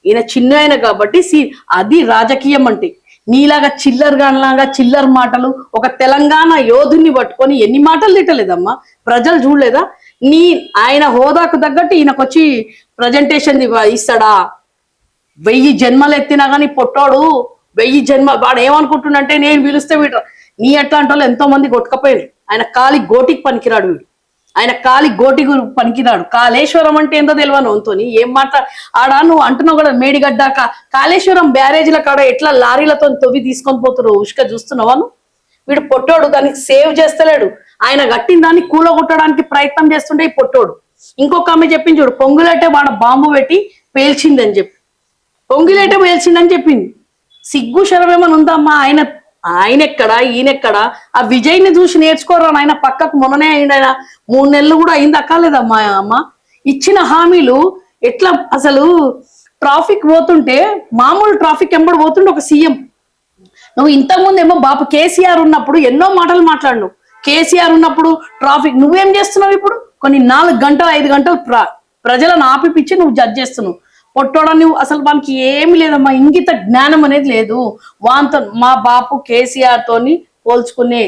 ఈయన చిన్న ఆయన కాబట్టి అది రాజకీయం అంటే. నీలాగా చిల్లర్ మాటలు, ఒక తెలంగాణ యోధుని పట్టుకొని ఎన్ని మాటలు తిట్టలేదమ్మా, ప్రజలు చూడలేదా? ఆయన హోదాకు తగ్గట్టు ఈయనకొచ్చి ప్రజెంటేషన్ ఇస్తాడా? 1000 జన్మలు ఎత్తినా కానీ పొట్టోడు 1000 జన్మ వాడు ఏమనుకుంటుండంటే నేను పిలిస్తే వీడు నీ అట్లాంటి వాళ్ళు ఎంతో మంది కొట్టుకపోయారు. ఆయన కాలి గోటికి పనికిరాడు వీడు, ఆయన కాలి గోటి పనికిరాడు. కాళేశ్వరం అంటే ఏందో తెలియను అంతోని ఏం ఆడ నువ్వు అంటున్నావు కదా మేడిగడ్డ కాళేశ్వరం బ్యారేజీల కాడ ఎట్లా లారీలతో తొవ్వి తీసుకొని పోతారు ఉష్క చూస్తున్నావా? వీడు పొట్టోడు దానికి సేవ్ చేస్తలేడు. ఆయన కట్టిన దాన్ని కూలగొట్టడానికి ప్రయత్నం చేస్తుంటే ఈ పొట్టోడు. ఇంకొక ఆమె చెప్పింది చూడు, పొంగులేటే వాడ బాంబు పెట్టి పేల్చిందని చెప్పి, పొంగులేటే పేల్చిందని చెప్పింది. సిగ్గు శరమేమని ఉందమ్మా? ఆయనెక్కడా ఈయనెక్కడా? ఆ విజయ్ని చూసి నేర్చుకోరా ఆయన. పక్కకు మొన్ననే అయింది ఆయన, 3 నెలలు కూడా అయింది అక్కర్లేదమ్మా. అమ్మ ఇచ్చిన హామీలు ఎట్లా? అసలు ట్రాఫిక్ పోతుంటే మామూలు ట్రాఫిక్ ఎంబడి పోతుంటే ఒక సీఎం. నువ్వు ఇంతకుముందు ఏమో బాబు కేసీఆర్ ఉన్నప్పుడు ఎన్నో మాటలు మాట్లాడు. కేసీఆర్ ఉన్నప్పుడు ట్రాఫిక్ నువ్వేం చేస్తున్నావు? ఇప్పుడు కొన్ని 4 గంటలు 5 గంటలు ప్రజలను ఆపిపిచ్చి నువ్వు జడ్జ్ చేస్తున్నావు. పొట్టోడా నువ్వు అసలు మనకి ఏమి లేదమ్మా, ఇంగిత జ్ఞానం అనేది లేదు. వాంతో మా బాపు కేసీఆర్ తోని పోల్చుకునే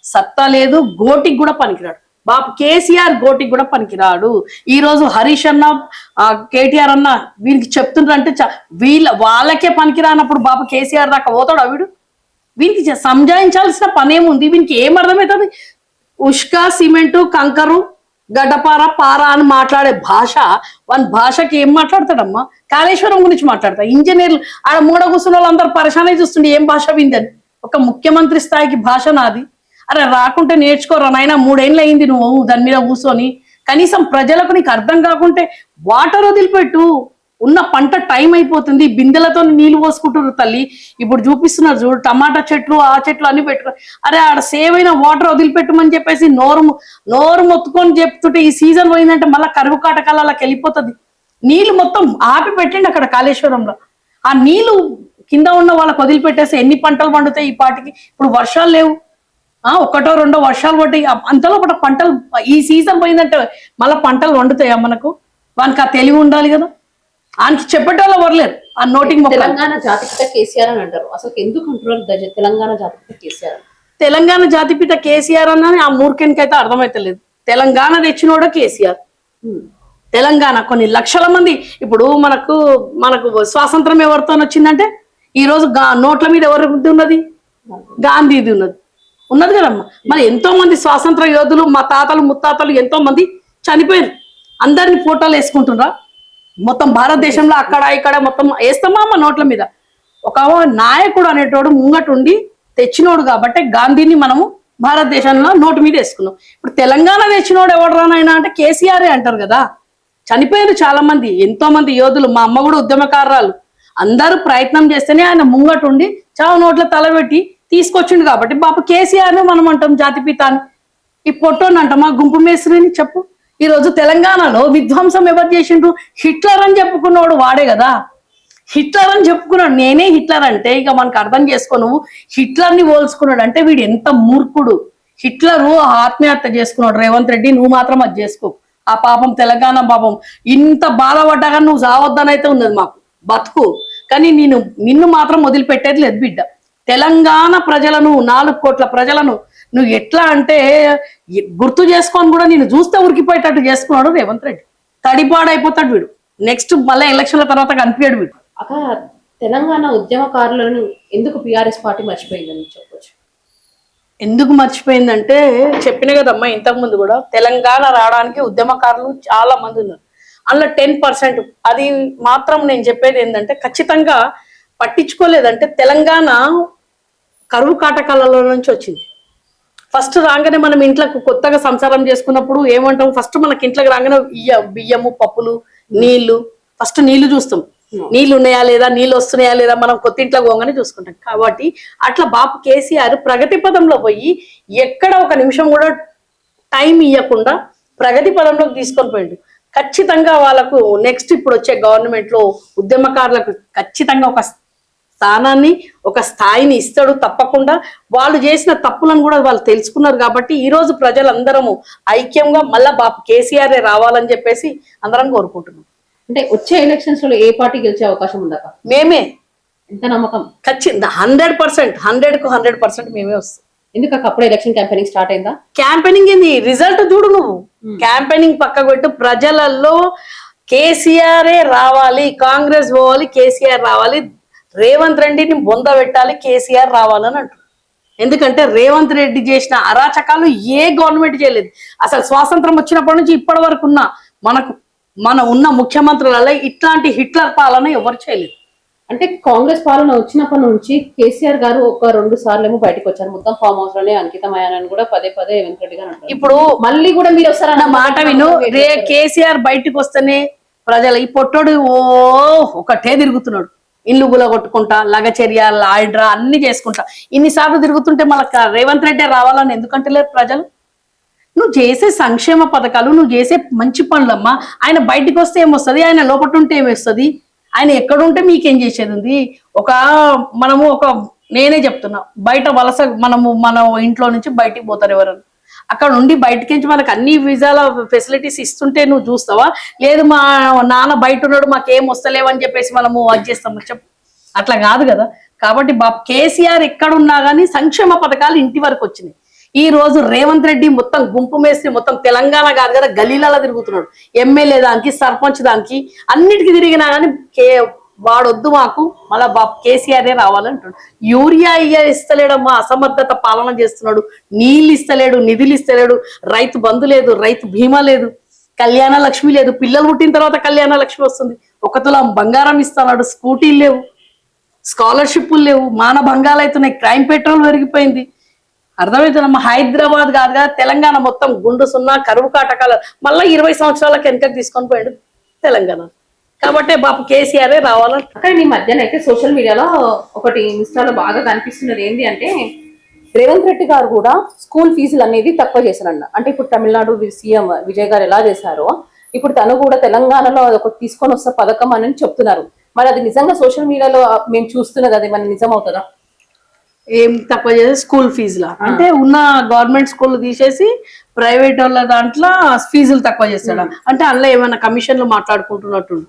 సత్తా లేదు, గోటికి కూడా పనికిరాడు. బాపు కేసీఆర్ గోటికి కూడా పనికిరాడు. ఈ రోజు హరీష్ అన్న కేటీఆర్ అన్న వీరికి చెప్తుండ్రంటే వాళ్ళకే పనికిరానప్పుడు బాపు కేసీఆర్ దాకా పోతాడు వీడు. వీనికి సంజాయించాల్సిన పనేముంది? వీనికి ఏం అర్థమవుతుంది? ఉష్క సిమెంటు కంకరు గడ్డపార పార అని మాట్లాడే భాష, వాని భాషకి ఏం మాట్లాడతాడమ్మా? కాళేశ్వరం గురించి మాట్లాడతా. ఇంజనీర్లు ఆడ మూడ కూర్చున్న వాళ్ళందరూ పరిశానే చూస్తుండే ఏం భాష విందని. ఒక ముఖ్యమంత్రి స్థాయికి భాష నాది. అరే రాకుంటే నేర్చుకోరా నాయన, 3 ఏళ్ళు అయింది నువ్వు దాని మీద కూర్చొని. కనీసం ప్రజలకు నీకు అర్థం కాకుంటే వాటర్ వదిలిపెట్టు. ఉన్న పంట టైం అయిపోతుంది, బిందెలతో నీళ్లు పోసుకుంటారు తల్లి. ఇప్పుడు చూపిస్తున్నారు చూడు, టమాటా చెట్లు ఆ చెట్లు అన్ని పెట్టుకో. అరే ఆడ సేవ్ అయిన వాటర్ వదిలిపెట్టమని చెప్పేసి నోరు మొత్తుకొని చెప్తుంటే ఈ సీజన్ పోయిందంటే మళ్ళీ కరువు కాటకాలకి వెళ్ళిపోతుంది. నీళ్లు మొత్తం ఆపి పెట్టండి అక్కడ కాళేశ్వరంలో. ఆ నీళ్లు కింద ఉన్న వాళ్ళకి వదిలిపెట్టేసి ఎన్ని పంటలు పండుతాయి ఈ పాటికి? ఇప్పుడు వర్షాలు లేవు, 1 2 వర్షాలు పడ్డాయి. అంతలో ఒకటి పంటలు ఈ సీజన్ పోయిందంటే మళ్ళీ పంటలు వండుతాయా మనకు? వానికి ఆ తెలివి ఉండాలి కదా. ఆయనకి చెప్పేటోళ్ళు ఎవరులేరు. ఆ నోటికి తెలంగాణ జాతిపిత కేసీఆర్ అని అంటారు. అసలు ఎందుకు అంటున్నారు తెలంగాణ జాతిపిత కేసీఆర్? తెలంగాణ జాతిపిత కేసీఆర్ అన్నది ఆ మూర్ఖానికి అయితే అర్థమైతలేదు. తెలంగాణ తెచ్చినోడ కేసీఆర్. తెలంగాణ కొన్ని లక్షల మంది ఇప్పుడు మనకు స్వాతంత్రం ఎవరితో వచ్చిందంటే ఈ రోజు నోట్ల మీద ఎవరి ఉన్నది? గాంధీది ఉన్నది కదమ్మా. మరి ఎంతో మంది స్వాతంత్ర యోధులు, మా తాతలు ముత్తాతలు ఎంతో మంది చనిపోయారు. అందరిని ఫోటోలు వేసుకుంటున్నా మొత్తం భారతదేశంలో అక్కడ ఇక్కడ మొత్తం వేస్తామా అమ్మ నోట్ల మీద. ఒక నాయకుడు అనేటోడు ముంగటుండి తెచ్చినోడు కాబట్టి గాంధీని మనము భారతదేశంలో నోటు మీద వేసుకున్నాం. ఇప్పుడు తెలంగాణ తెచ్చినోడు ఎవడు రానైనా అంటే కేసీఆర్ అంటారు కదా. చనిపోయారు చాలా మంది, ఎంతో మంది యోధులు. మా అమ్మ కూడా ఉద్యమకారాలు. అందరూ ప్రయత్నం చేస్తేనే ఆయన ముంగటుండి చావు నోట్ల తలబెట్టి తీసుకొచ్చిండు కాబట్టి బాబు కేసీఆర్ మనం అంటాం జాతిపిత అని. ఈ పొట్టోని అంటామా గుంపు మేస్త్రిని చెప్పు. ఈ రోజు తెలంగాణలో విధ్వంసం ఎవరు చేసిండ్రు? హిట్లర్ అని చెప్పుకున్నాడు వాడే కదా. హిట్లర్ అని చెప్పుకున్నాడు. నేనే హిట్లర్ అంటే ఇక మనకు అర్థం చేసుకో. నువ్వు హిట్లర్ని పోల్చుకున్నాడు అంటే వీడు ఎంత మూర్ఖుడు. హిట్లరు ఆత్మహత్య చేసుకున్నాడు రేవంత్ రెడ్డి, నువ్వు మాత్రం అది చేసుకో. ఆ పాపం తెలంగాణ పాపం ఇంత బాధపడ్డాగా నువ్వు సావద్దనైతే ఉన్నది మాకు బతుకు. కానీ నిన్ను మాత్రం వదిలిపెట్టేది లేదు బిడ్డ. తెలంగాణ ప్రజలను 4 కోట్ల ప్రజలను నువ్వు ఎట్లా అంటే గుర్తు చేసుకొని కూడా నేను చూస్తే ఉరికిపోయేటట్టు చేసుకున్నాడు రేవంత్ రెడ్డి. తడిపాడైపోతాడు వీడు. నెక్స్ట్ మళ్ళీ ఎలక్షన్ల తర్వాత కనిపించాడు వీడు. అక్క తెలంగాణ ఉద్యమకారులను ఎందుకు బీఆర్ఎస్ పార్టీ మర్చిపోయిందని చెప్పొచ్చు? ఎందుకు మర్చిపోయిందంటే చెప్పిన కదమ్మా ఇంతకుముందు కూడా, తెలంగాణ రావడానికి ఉద్యమకారులు చాలా మంది ఉన్నారు. అందులో 10% అది మాత్రం నేను చెప్పేది ఏంటంటే ఖచ్చితంగా పట్టించుకోలేదంటే తెలంగాణ కరువు కాటకాలలో నుంచి వచ్చింది. ఫస్ట్ రాగానే మనం ఇంట్లోకి కొత్తగా సంసారం చేసుకున్నప్పుడు ఏమంటాం? ఫస్ట్ మనకి ఇంట్లోకి రాగానే బియ్యము పప్పులు నీళ్లు, ఫస్ట్ నీళ్లు చూస్తాం. నీళ్లు ఉన్నాయా లేదా, నీళ్ళు వస్తున్నాయా లేదా మనం కొత్త ఇంట్లోకి పోగానే చూసుకుంటాం. కాబట్టి అట్లా బాపు కేసీఆర్ ప్రగతి పదంలో పోయి ఎక్కడ ఒక నిమిషం కూడా టైం ఇవ్వకుండా ప్రగతి పదంలోకి తీసుకొని పోయిండు. ఖచ్చితంగా వాళ్ళకు నెక్స్ట్ ఇప్పుడు వచ్చే గవర్నమెంట్ లో ఉద్యమకారులకు ఖచ్చితంగా ఒక స్థానాన్ని ఒక స్థాయిని ఇస్తాడు తప్పకుండా. వాళ్ళు చేసిన తప్పులను కూడా వాళ్ళు తెలుసుకున్నారు కాబట్టి ఈ రోజు ప్రజలందరము ఐక్యంగా మళ్ళా బాపు కేసీఆర్ రావాలని చెప్పేసి అందరం కోరుకుంటున్నాం. అంటే వచ్చే ఎలక్షన్స్ లో ఏ పార్టీ గెలిచే అవకాశం ఉందా? మేమే. ఎంత నమ్మకం? ఖచ్చితంగా 100%, 100కు 100% మేమే వస్తాం. ఎందుకు అప్పుడు ఎలక్షన్ క్యాంపెయినింగ్ స్టార్ట్ అయిందా? క్యాంపెయినింగ్ ఏంది, రిజల్ట్ చూడు నువ్వు. క్యాంపెయినింగ్ పక్కకు పెట్టు. ప్రజలలో కేసీఆర్ రావాలి, కాంగ్రెస్ పోవాలి, కేసీఆర్ రావాలి, రేవంత్ రెడ్డిని బొంద పెట్టాలి, కేసీఆర్ రావాలని అంటారు. ఎందుకంటే రేవంత్ రెడ్డి చేసిన అరాచకాలు ఏ గవర్నమెంట్ చేయలేదు. అసలు స్వాతంత్రం వచ్చినప్పటి నుంచి ఇప్పటి వరకు ఉన్న ముఖ్యమంత్రులలో ఇట్లాంటి హిట్లర్ పాలన ఎవరు చేయలేదు. అంటే కాంగ్రెస్ పాలన వచ్చినప్పటి నుంచి కేసీఆర్ గారు 1-2 సార్లు ఏమో బయటకు వచ్చారు. మొత్తం ఫామ్ హౌస్ లోనే అంకితమయ్యానని కూడా పదే రేవంత్ రెడ్డి గారు అంటారు. ఇప్పుడు మళ్ళీ కూడా మీరు వస్తారన్న మాట విను. కేసీఆర్ బయటకు వస్తేనే ప్రజలు ఈ పొట్టోడు ఒకటే తిరుగుతున్నాడు. ఇల్లు గుల కొట్టుకుంటా, లగచర్య, లాయిడ్రా అన్ని చేసుకుంటా ఇన్నిసార్లు తిరుగుతుంటే మళ్ళీ రేవంత్ రెడ్డి రావాలని ఎందుకంటే లేదు ప్రజలు. నువ్వు చేసే సంక్షేమ పథకాలు, నువ్వు చేసే మంచి పనులమ్మా. ఆయన బయటకు వస్తే ఏమొస్తుంది, ఆయన లోపల ఉంటే ఏమొస్తుంది, ఆయన ఎక్కడుంటే మీకేం చేసేది ఉంది. నేనే చెప్తున్నా, బయట వలస మన ఇంట్లో నుంచి బయటికి పోతారు ఎవరన్నా. అక్కడ ఉండి బయటకించి మనకు అన్ని విజాల ఫెసిలిటీస్ ఇస్తుంటే నువ్వు చూస్తావా? లేదు మా నాన్న బయట ఉన్నాడు మాకేం వస్తలేవని చెప్పేసి మనము అది చేస్తాము చెప్పు. అట్లా కాదు కదా. కాబట్టి కేసీఆర్ ఎక్కడున్నా కానీ సంక్షేమ పథకాలు ఇంటి వరకు వచ్చినాయి. ఈ రోజు రేవంత్ రెడ్డి మొత్తం గుంపు మేస్త్రి మొత్తం తెలంగాణ కాదు కదా గలీలలో తిరుగుతున్నాడు. ఎమ్మెల్యే దానికి, సర్పంచ్ దానికి అన్నిటికీ తిరిగినా కానీ వాడొద్దు మాకు, మళ్ళా కేసీఆర్ రావాలంటాడు. యూరియా ఇస్తలేడమ్మా, అసమర్థత పాలన చేస్తున్నాడు. నీళ్ళు ఇస్తలేడు, నిధులు ఇస్తలేడు, రైతు బంధు లేదు, రైతు బీమా లేదు, కళ్యాణ లక్ష్మి లేదు. పిల్లలు పుట్టిన తర్వాత కళ్యాణ లక్ష్మి వస్తుంది. 1 తులం బంగారం ఇస్తున్నాడు, స్కూటీలు లేవు, స్కాలర్షిప్లు లేవు, మానభంగాలు అవుతున్నాయి, క్రైమ్ పెట్రోల్ పెరిగిపోయింది. అర్థమవుతుందమ్మా. హైదరాబాద్ కాదుగా తెలంగాణ మొత్తం గుండు సున్నా, కరువు కాటకాలు. మళ్ళీ 20 సంవత్సరాలకు వెనకకి తీసుకొని పోయాడు తెలంగాణ. కాబట్టి బాపు కేసీఆర్ రావాలంట. కానీ ఈ మధ్యన అయితే సోషల్ మీడియాలో ఒకటి ఇన్స్టాలో బాగా కనిపిస్తున్నది ఏంటి అంటే, రేవంత్ రెడ్డి గారు కూడా స్కూల్ ఫీజులు అనేది తక్కువ చేశారన్న. అంటే ఇప్పుడు తమిళనాడు సీఎం విజయ్ గారు ఎలా చేశారో ఇప్పుడు తను కూడా తెలంగాణలో అదొక తీసుకొని వస్తే పథకం అని చెప్తున్నారు. మరి అది నిజంగా సోషల్ మీడియాలో మేము చూస్తున్నది అది మన నిజం అవుతుందా? ఏం తక్కువ చేసి స్కూల్ ఫీజులా అంటే ఉన్న గవర్నమెంట్ స్కూల్ తీసేసి ప్రైవేట్ వాళ్ళ దాంట్లో ఫీజులు తక్కువ చేస్తాడా? అంటే అందులో ఏమైనా కమిషన్లు మాట్లాడుకుంటున్నట్టు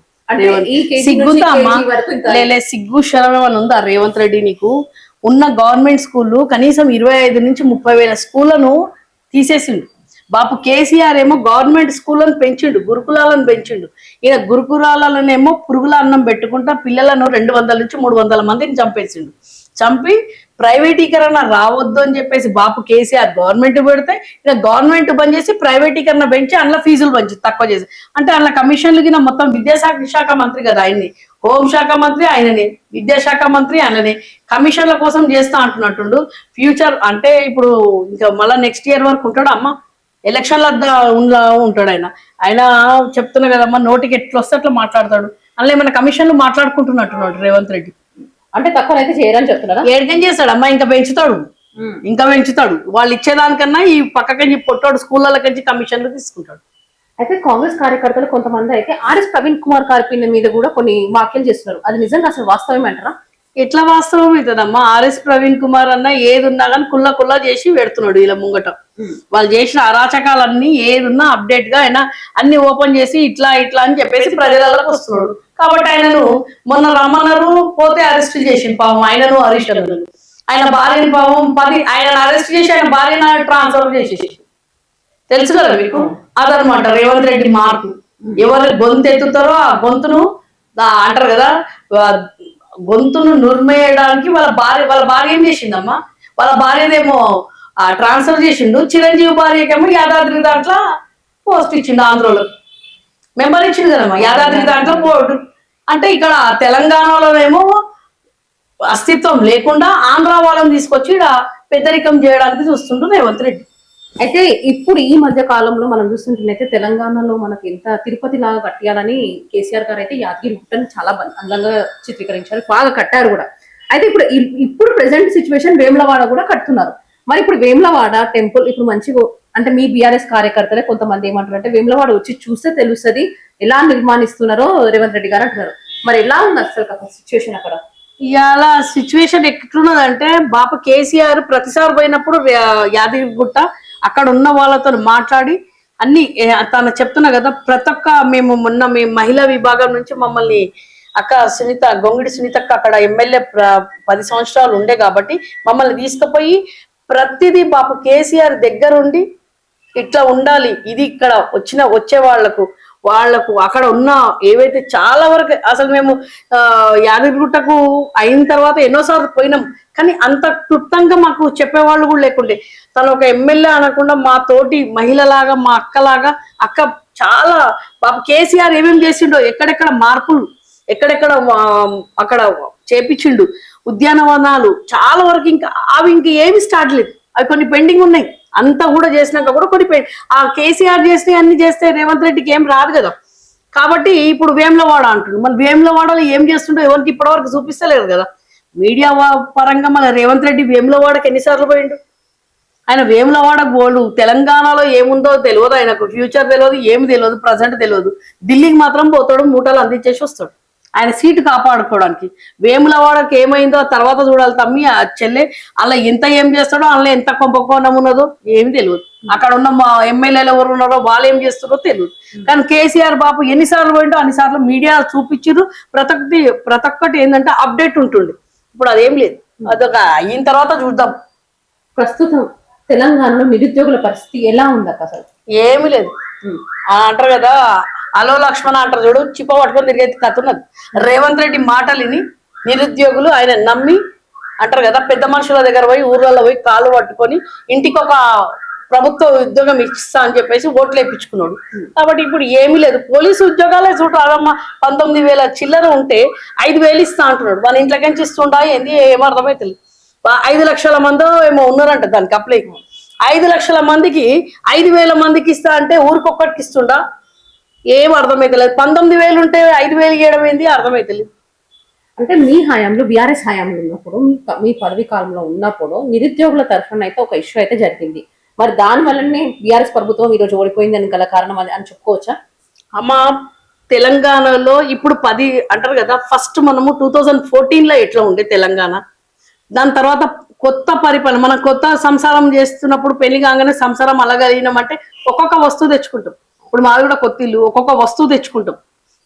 సిగ్గుందా అమ్మా? లేలే, సిగ్గు శరం ఏమైనా ఉందా రేవంత్ రెడ్డి నీకు? ఉన్న గవర్నమెంట్ స్కూళ్ళు కనీసం 25 నుంచి 30 వేల స్కూళ్లను తీసేసిండు. బాపు కేసీఆర్ ఏమో గవర్నమెంట్ స్కూళ్ళను పెంచిండు, గురుకులాలను పెంచిండు. ఈయన గురుకులాలనేమో పురుగుల అన్నం పెట్టుకుంటా పిల్లలను 200 నుంచి 300 మందిని చంపేసిండు. చంపి ప్రైవేటీకరణ రావద్దు అని చెప్పేసి బాపు కేసీఆర్ గవర్నమెంట్ పెడితే ఇక గవర్నమెంట్ బంద్ చేసి ప్రైవేటీకరణ పెంచి అందులో ఫీజులు పెంచి తక్కువ చేసి, అంటే అందులో కమిషన్లు కింద మొత్తం విద్యాశాఖ మంత్రి కదా ఆయన్ని, హోంశాఖ మంత్రి ఆయననే, విద్యాశాఖ మంత్రి ఆయననే, కమిషన్ల కోసం చేస్తా అంటున్నట్టుండు. ఫ్యూచర్ అంటే ఇప్పుడు ఇంకా మళ్ళీ నెక్స్ట్ ఇయర్ వరకు ఉంటాడు అమ్మ, ఎలక్షన్ల ఉంటాడు ఆయన. ఆయన చెప్తున్నా కదమ్మా, నోటికి ఎట్లా వస్తే అట్లా మాట్లాడతాడు. అందులో ఏమైనా కమిషన్లు మాట్లాడుకుంటున్నట్టున్నాడు రేవంత్ రెడ్డి. అంటే తక్కువ అయితే చేయరని చెప్తున్నారా? ఏడికం చేస్తాడు అమ్మా, ఇంకా పెంచుతాడు. వాళ్ళు ఇచ్చేదానికన్నా ఈ పక్కకి పొట్టాడు స్కూళ్ళకి కమిషన్లు తీసుకుంటాడు. అయితే కాంగ్రెస్ కార్యకర్తలు కొంతమంది అయితే ఆర్ఎస్ ప్రవీణ్ కుమార్ గారి మీద కూడా కొన్ని వ్యాఖ్యలు చేస్తున్నారు. అది నిజంగా అసలు వాస్తవం అంటారా? ఎట్లా వాస్తవం అవుతుందమ్మా? ఆర్ఎస్ ప్రవీణ్ కుమార్ అన్న ఏది ఉన్నా కానీ కుల్లా చేసి పెడుతున్నాడు ఇలా ముంగట. వాళ్ళు చేసిన అరాచకాలన్నీ ఏదున్నా అప్డేట్ గా ఆయన అన్ని ఓపెన్ చేసి ఇట్లా అని చెప్పేసి ప్రజలకు వస్తున్నాడు. కాబట్టి ఆయనను మొన్న రమ్మన్నారు, పోతే అరెస్ట్ చేసిండు పాపం. ఆయనను అరెస్ట్ అన్నారు. ఆయన భార్యను పాపం ఆయన అరెస్ట్ చేసి ఆయన భార్యను ట్రాన్స్ఫర్ చేసేసి, తెలుసు కదా మీకు. అదనమాట రేవంత్ రెడ్డి మార్పు. ఎవరు గొంతు ఎత్తుతారో ఆ గొంతును అంటారు కదా, గొంతును నుర్మేయడానికి వాళ్ళ భార్య ఏం చేసిందమ్మా? వాళ్ళ భార్యదేమో ట్రాన్స్ఫర్ చేసిండు. చిరంజీవి భార్యకేమో యాదాద్రి దాంట్లో పోస్ట్ ఇచ్చిండు, ఆంధ్రలో మెంబర్ ఇచ్చిండు కదమ్మా యాదాద్రి దాంట్లో పోర్టు. అంటే ఇక్కడ తెలంగాణలోనేమో అస్తిత్వం లేకుండా ఆంధ్ర వాళ్ళని తీసుకొచ్చి ఇక్కడ పెద్దరికం చేయడానికి చూస్తుండ్రు రేవంత్ రెడ్డి. అయితే ఇప్పుడు ఈ మధ్య కాలంలో మనం చూస్తుంటే తెలంగాణలో మనకి ఎంత తిరుపతి లాగా కట్టాలని కేసీఆర్ గారు అయితే యాదగిరి గుట్టని చాలా అందంగా చిత్రీకరించారు, బాగా కట్టారు కూడా. అయితే ఇప్పుడు ప్రెసెంట్ సిచ్యువేషన్ వేములవాడ కూడా కడుతున్నారు. మరి ఇప్పుడు వేములవాడ టెంపుల్ ఇప్పుడు మంచిగా, అంటే మీ బీఆర్ఎస్ కార్యకర్తలే కొంతమంది ఏమంటారు అంటే వేములవాడ వచ్చి చూస్తే తెలుస్తుంది ఎలా నిర్మాణిస్తున్నారో రేవంత్ రెడ్డి గారు అంటున్నారు. మరి ఎలా ఉంది అసలు సిచ్యువేషన్ అక్కడ? ఇవాళ సిచ్యువేషన్ ఎట్లున్నదంటే, బాప కేసీఆర్ ప్రతిసారి పోయినప్పుడు యాదగిరిగుట్ట అక్కడ ఉన్న వాళ్ళతో మాట్లాడి అన్ని తను చెప్తున్నా కదా, ప్రతి ఒక్క మేము మహిళా విభాగం నుంచి మమ్మల్ని అక్క గొంగిడి సునీతక్క అక్కడ ఎమ్మెల్యే 10 సంవత్సరాలు ఉండే కాబట్టి మమ్మల్ని తీసుకుపోయి ప్రతిదీ బాపు కేసీఆర్ దగ్గరుండి ఇట్లా ఉండాలి, ఇది ఇక్కడ వచ్చే వాళ్లకు అక్కడ ఉన్న ఏవైతే చాలా వరకు అసలు మేము యాదగిరిగుట్టకు అయిన తర్వాత ఎన్నోసార్లు పోయినాం, కానీ అంత క్లుప్తంగా మాకు చెప్పేవాళ్ళు కూడా లేకుండే. తను ఒక ఎమ్మెల్యే అనకుండా మా తోటి మహిళలాగా, మా అక్కలాగా, అక్క చాలా బాబు కేసీఆర్ ఏమేమి చేసిండో, ఎక్కడెక్కడ మార్పులు ఎక్కడెక్కడ అక్కడ చేపించిండు, ఉద్యానవనాలు చాలా వరకు ఇంకా అవి ఏమి స్టార్ట్ లేదు, అవి కొన్ని పెండింగ్ ఉన్నాయి. అంతా కూడా చేసినాక కూడా కొన్ని ఆ కేసీఆర్ చేసినవి అన్ని చేస్తే రేవంత్ రెడ్డికి ఏం రాదు కదా. కాబట్టి ఇప్పుడు వేములవాడ అంటుండు, మన వేములవాడలో ఏం చేస్తుండో ఎవరికి ఇప్పటివరకు చూపిస్తలేదు కదా. మీడియా పరంగా మన రేవంత్ రెడ్డి వేములవాడకి ఎన్నిసార్లు పోయిండు? ఆయన వేములవాడ గోలు తెలంగాణలో ఏముందో తెలియదు, ఆయనకు ఫ్యూచర్ తెలియదు, ఏమి తెలియదు, ప్రజెంట్ తెలియదు. ఢిల్లీకి మాత్రం పోతాడు, మూటలు అందించేసి వస్తాడు ఆయన సీటు కాపాడుకోవడానికి. వేములవాడకి ఏమైందో తర్వాత చూడాలి తమ్మి, ఆ చెల్లె అలా ఎంత ఏం చేస్తాడో, అందులో ఎంత కొంపకోణం ఉన్నదో ఏమి తెలియదు. అక్కడ ఉన్న మా ఎమ్మెల్యేలు ఎవరు ఉన్నారో వాళ్ళు ఏం చేస్తారో తెలియదు. కానీ కేసీఆర్ బాబు ఎన్నిసార్లు పోయిండో అన్నిసార్లు మీడియా చూపించారు. ప్రతి ఒక్కటి ఏంటంటే అప్డేట్ ఉంటుంది. ఇప్పుడు అదేం లేదు, అదొక అయిన తర్వాత చూద్దాం. ప్రస్తుతం తెలంగాణలో నిరుద్యోగుల పరిస్థితి ఎలా ఉంది అక్క అసలు? ఏమీ లేదు. అంటారు కదా అలో లక్ష్మణ అంటారు చూడు, చిప్ప పట్టుకొని తిరిగేది కథ ఉన్నది. రేవంత్ రెడ్డి మాటలిని నిరుద్యోగులు ఆయన నమ్మి అంటారు కదా పెద్ద మనుషుల దగ్గర పోయి ఊర్లలో పోయి కాళ్ళు పట్టుకొని ఇంటికి ఒక ప్రభుత్వ ఉద్యోగం ఇస్తా అని చెప్పేసి ఓట్లు వేయించుకున్నాడు. కాబట్టి ఇప్పుడు ఏమీ లేదు. పోలీసు ఉద్యోగాలే చూడాలమ్మా, 19,000 చిల్లర ఉంటే 5,000 ఇస్తా అంటున్నాడు. మన ఇంట్లోకి ఇస్తుండా ఏంది ఏమర్థమైతుంది. 5 లక్షల మందో ఏమో ఉన్నారంట దానికి అప్లై. 5 లక్షల మందికి 5,000 మందికి ఇస్తా అంటే ఊరికొక్కటికి ఇస్తుండా ఏం అర్థమైతలేదు. 19,000 ఉంటే 5,000 ఇవ్వడం ఏంది అర్థమైతలేదు. అంటే మీ హయాంలో బీఆర్ఎస్ హయాంలో ఉన్నప్పుడు మీ పదవి కాలంలో ఉన్నప్పుడు నిరుద్యోగుల తరఫున అయితే ఒక ఇష్యూ అయితే జరిగింది. మరి దాని వల్లనే బీఆర్ఎస్ ప్రభుత్వం ఈ రోజు ఓడిపోయిందని గల కారణం అని చెప్పుకోవచ్చా? అమ్మా తెలంగాణలో ఇప్పుడు 10 అంటారు కదా, ఫస్ట్ మనము 2014లో ఎట్లా ఉండే తెలంగాణ, దాని తర్వాత కొత్త పరిపాలన మనం కొత్త సంసారం చేస్తున్నప్పుడు పెళ్లి కాగానే సంసారం అలగలిగినామంటే ఒక్కొక్క వస్తువు తెచ్చుకుంటాం. ఇప్పుడు మాది కూడా కొత్త ఇల్లు, ఒక్కొక్క వస్తువు తెచ్చుకుంటాం.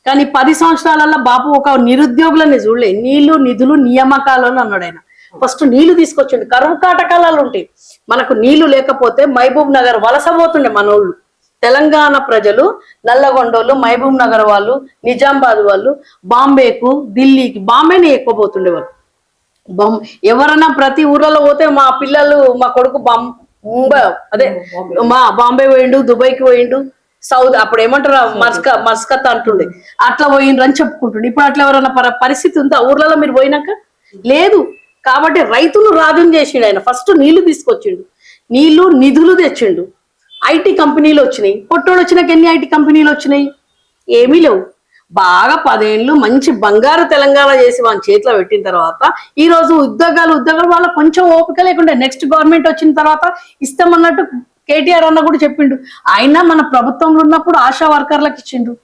కానీ 10 సంవత్సరాలలో బాపు ఒక నిరుద్యోగులని చూడలే. నీళ్లు నిధులు నియామకాలను అన్నాడు ఆయన. ఫస్ట్ నీళ్లు తీసుకొచ్చిండు. కరువు కాటకాలలో ఉంటాయి. మనకు నీళ్లు లేకపోతే మహబూబ్ నగర్ వలసపోతుండే మనోళ్ళు. తెలంగాణ ప్రజలు నల్లగొండోళ్ళు, మహబూబ్ నగర్ వాళ్ళు, నిజామాబాద్ వాళ్ళు బాంబేకు ఢిల్లీకి, బాంబేని ఎక్కువ పోతుండే వాళ్ళు. ఎవరన్నా ప్రతి ఊర్లలో పోతే మా పిల్లలు మా కొడుకు ముంబై అదే మా బాంబే పోయిండు, దుబాయ్కి పోయిండు, సౌదీ అప్పుడు ఏమంటారు మస్కత్ అంటుండే, అట్లా పోయిండ్రు అని చెప్పుకుంటుండే. ఇప్పుడు అట్లా ఎవరైనా పరిస్థితి ఉందా ఊర్లలో మీరు పోయినాక? లేదు. కాబట్టి రైతులు రాజుని చేసిండు ఆయన. ఫస్ట్ నీళ్లు తీసుకొచ్చిండు, నీళ్లు నిధులు తెచ్చిండు. ఐటీ కంపెనీలు వచ్చినాయి. పొట్టోడు వచ్చినాక ఎన్ని ఐటీ కంపెనీలు వచ్చినాయి? ఏమీ లేవు. బాగా 10 ఏళ్ళు మంచి బంగారు తెలంగాణ చేసి వాళ్ళ చేతిలో పెట్టిన తర్వాత ఈ రోజు ఉద్యోగాలు వాళ్ళ కొంచెం ఓపిక లేకుండా నెక్స్ట్ గవర్నమెంట్ వచ్చిన తర్వాత ఇస్తామన్నట్టు కేటీఆర్ అన్న కూడా చెప్పిండు. ఆయన మన ప్రభుత్వంలో ఉన్నప్పుడు ఆశా వర్కర్లకు ఇచ్చిండ్రు,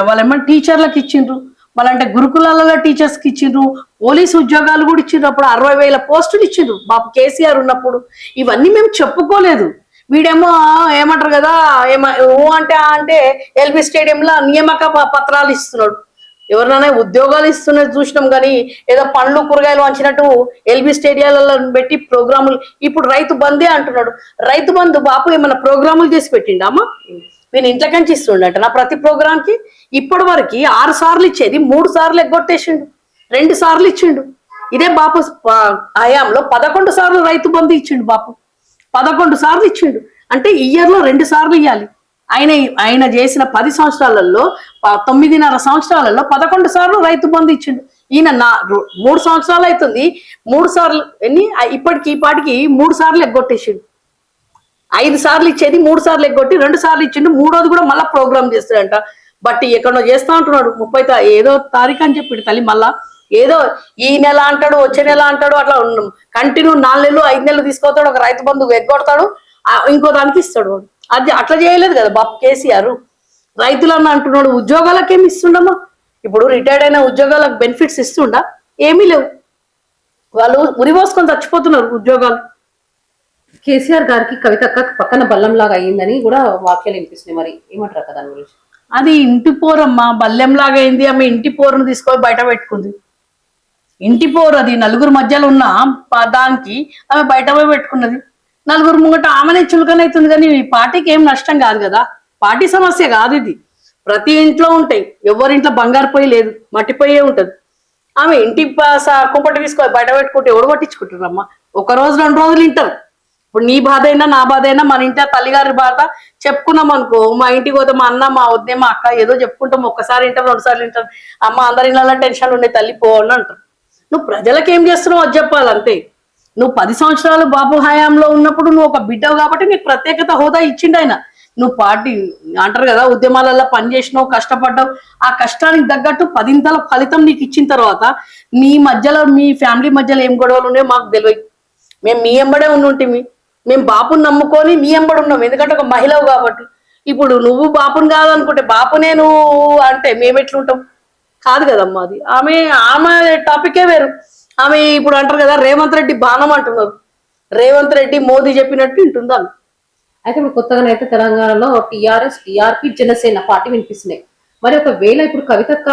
వాళ్ళేమన్నా టీచర్లకు ఇచ్చిండ్రు, వాళ్ళంటే గురుకులాలలో టీచర్స్ కి ఇచ్చిండ్రు, పోలీసు ఉద్యోగాలు కూడా ఇచ్చిండ్రు. అప్పుడు 60,000 పోస్టులు ఇచ్చిండ్రు బాబు కేసీఆర్ ఉన్నప్పుడు. ఇవన్నీ మేము చెప్పుకోలేదు. వీడేమో ఏమంటారు కదా అంటే ఎల్బీ స్టేడియంలో నియామక పత్రాలు ఇస్తున్నాడు. ఎవరినైనా ఉద్యోగాలు ఇస్తున్నది చూసినాం కానీ ఏదో పండ్లు కూరగాయలు వంచినట్టు ఎల్బీ స్టేడియాలలో పెట్టి ప్రోగ్రాములు. ఇప్పుడు రైతు బందే అంటున్నాడు. రైతు బంధు బాపు ఏమన్నా ప్రోగ్రాములు చేసి పెట్టిండమ్మా? నేను ఇంట్లోకంచి ఇస్తుండట నా ప్రతి ప్రోగ్రామ్ కి. ఇప్పటి వరకు 6 సార్లు ఇచ్చేది 3 సార్లు ఎగ్గొట్టేసిండు, 2 సార్లు ఇచ్చిండు. ఇదే బాపు హయాంలో 11 సార్లు రైతు బంధు ఇచ్చిండు బాపు. 11 సార్లు ఇచ్చిండు. అంటే ఇయర్ లో 2 సార్లు ఇవ్వాలి. ఆయన చేసిన 10 సంవత్సరాలలో 9.5 సంవత్సరాలలో 11 సార్లు రైతు బంధు ఇచ్చిండు. ఈయన 3 సంవత్సరాలు అవుతుంది, 3 సార్లు ఈ పాటికి 3 సార్లు ఎగ్గొట్టేసిండు. 5 సార్లు ఇచ్చేది 3 సార్లు ఎగ్గొట్టి 2 సార్లు ఇచ్చిండు. 3వది కూడా మళ్ళా ప్రోగ్రామ్ చేస్తాడంట. బట్ ఎక్కడో చేస్తా అంటున్నాడు. 30 ఏదో తారీఖు అని చెప్పి తల్లి మళ్ళా ఏదో ఈ నెల అంటాడు, వచ్చే నెల అంటాడు, అట్లా కంటిన్యూ 4 నెలలు 5 నెలలు తీసుకొస్తాడు. ఒక రైతు బంధు ఎగ్గొడతాడు, ఇంకో దానికి ఇస్తాడు. అది అట్లా చేయలేదు కదా బాబు కేసీఆర్. రైతులన్న అంటున్నాడు. ఉద్యోగాలకు ఏమి ఇస్తుండమ్మా? ఇప్పుడు రిటైర్డ్ అయిన ఉద్యోగాలకు బెనిఫిట్స్ ఇస్తుండా? ఏమీ లేవు. వాళ్ళు ఉరిపోసుకొని చచ్చిపోతున్నారు ఉద్యోగాలు. కేసీఆర్ గారికి కవితక్క పక్కన బల్లం లాగా అయ్యిందని కూడా వాక్యాలు వినిపిస్తున్నాయి. మరి ఏమంటారు కదా దాని గురించి? అది ఇంటి పోరమ్మా, బల్లెం లాగా అయింది. ఆమె ఇంటి పోరును తీసుకొని బయట పెట్టుకుంది. ఇంటి పోరు అది నలుగురు మధ్యలో ఉన్న దానికి ఆమె బయట పోయి పెట్టుకున్నది. నలుగురు ముంగట ఆమెనే చులకనైతుంది. కానీ ఈ పార్టీకి ఏం నష్టం కాదు కదా. పార్టీ సమస్య కాదు ఇది. ప్రతి ఇంట్లో ఉంటాయి. ఎవరింట్లో బంగారు పొయ్యి లేదు, మట్టి పొయ్యే ఉంటది. ఆమె ఇంటి కుంపటి తీసుకొని బయట పెట్టుకుంటే ఎవడు పట్టించుకుంటారమ్మా? 1 రోజు 2 రోజులు వింటారు. ఇప్పుడు నీ బాధ అయినా నా బాధ అయినా మన ఇంట్లో తల్లిగారి బాధ చెప్పుకున్నాం అనుకో, మా ఇంటికి పోతే మా అన్న మా వద్దే మా అక్క ఏదో చెప్పుకుంటాం. 1 సారి వింటారు, 2 సార్లు వింటారు. అమ్మ అందరి ఇళ్ళ టెన్షన్ ఉండే తల్లి పోవాలని అంటారు. నువ్వు ప్రజలకు ఏం చేస్తున్నావు అది చెప్పాలి అంతే. నువ్వు 10 సంవత్సరాలు బాబు హయాంలో ఉన్నప్పుడు నువ్వు ఒక బిడ్డవు కాబట్టి నీకు ప్రత్యేకత హోదా ఇచ్చిండు ఆయన. నువ్వు పార్టీ అంటారు కదా ఉద్యమాలలో పనిచేసినావు, కష్టపడ్డావు. ఆ కష్టానికి తగ్గట్టు 10 ఫలితం నీకు ఇచ్చిన తర్వాత నీ మధ్యలో మీ ఫ్యామిలీ మధ్యలో ఏం గొడవలు ఉన్నాయో మాకు తెలియదు. మేము మీ ఎంబడే ఉండుంటిమి. మేము బాపుని నమ్ముకొని నీ ఎంబడి ఉన్నాం. ఎందుకంటే ఒక మహిళవు కాబట్టి. ఇప్పుడు నువ్వు బాపుని కాదనుకుంటే బాపునే నువ్వు అంటే మేము ఎట్లుంటాం? కాదు కదమ్మా అది. ఆమె టాపికే వేరు. ఆమె ఇప్పుడు అంటారు కదా రేవంత్ రెడ్డి బాణం అంటున్నారు. రేవంత్ రెడ్డి మోదీ చెప్పినట్టు వింటుందా? అయితే ఇప్పుడు కొత్తగానైతే తెలంగాణలో టీఆర్ఎస్, టీఆర్పీ, జనసేన పార్టీ వినిపిస్తున్నాయి. మరి ఒకవేళ ఇప్పుడు కవితక్క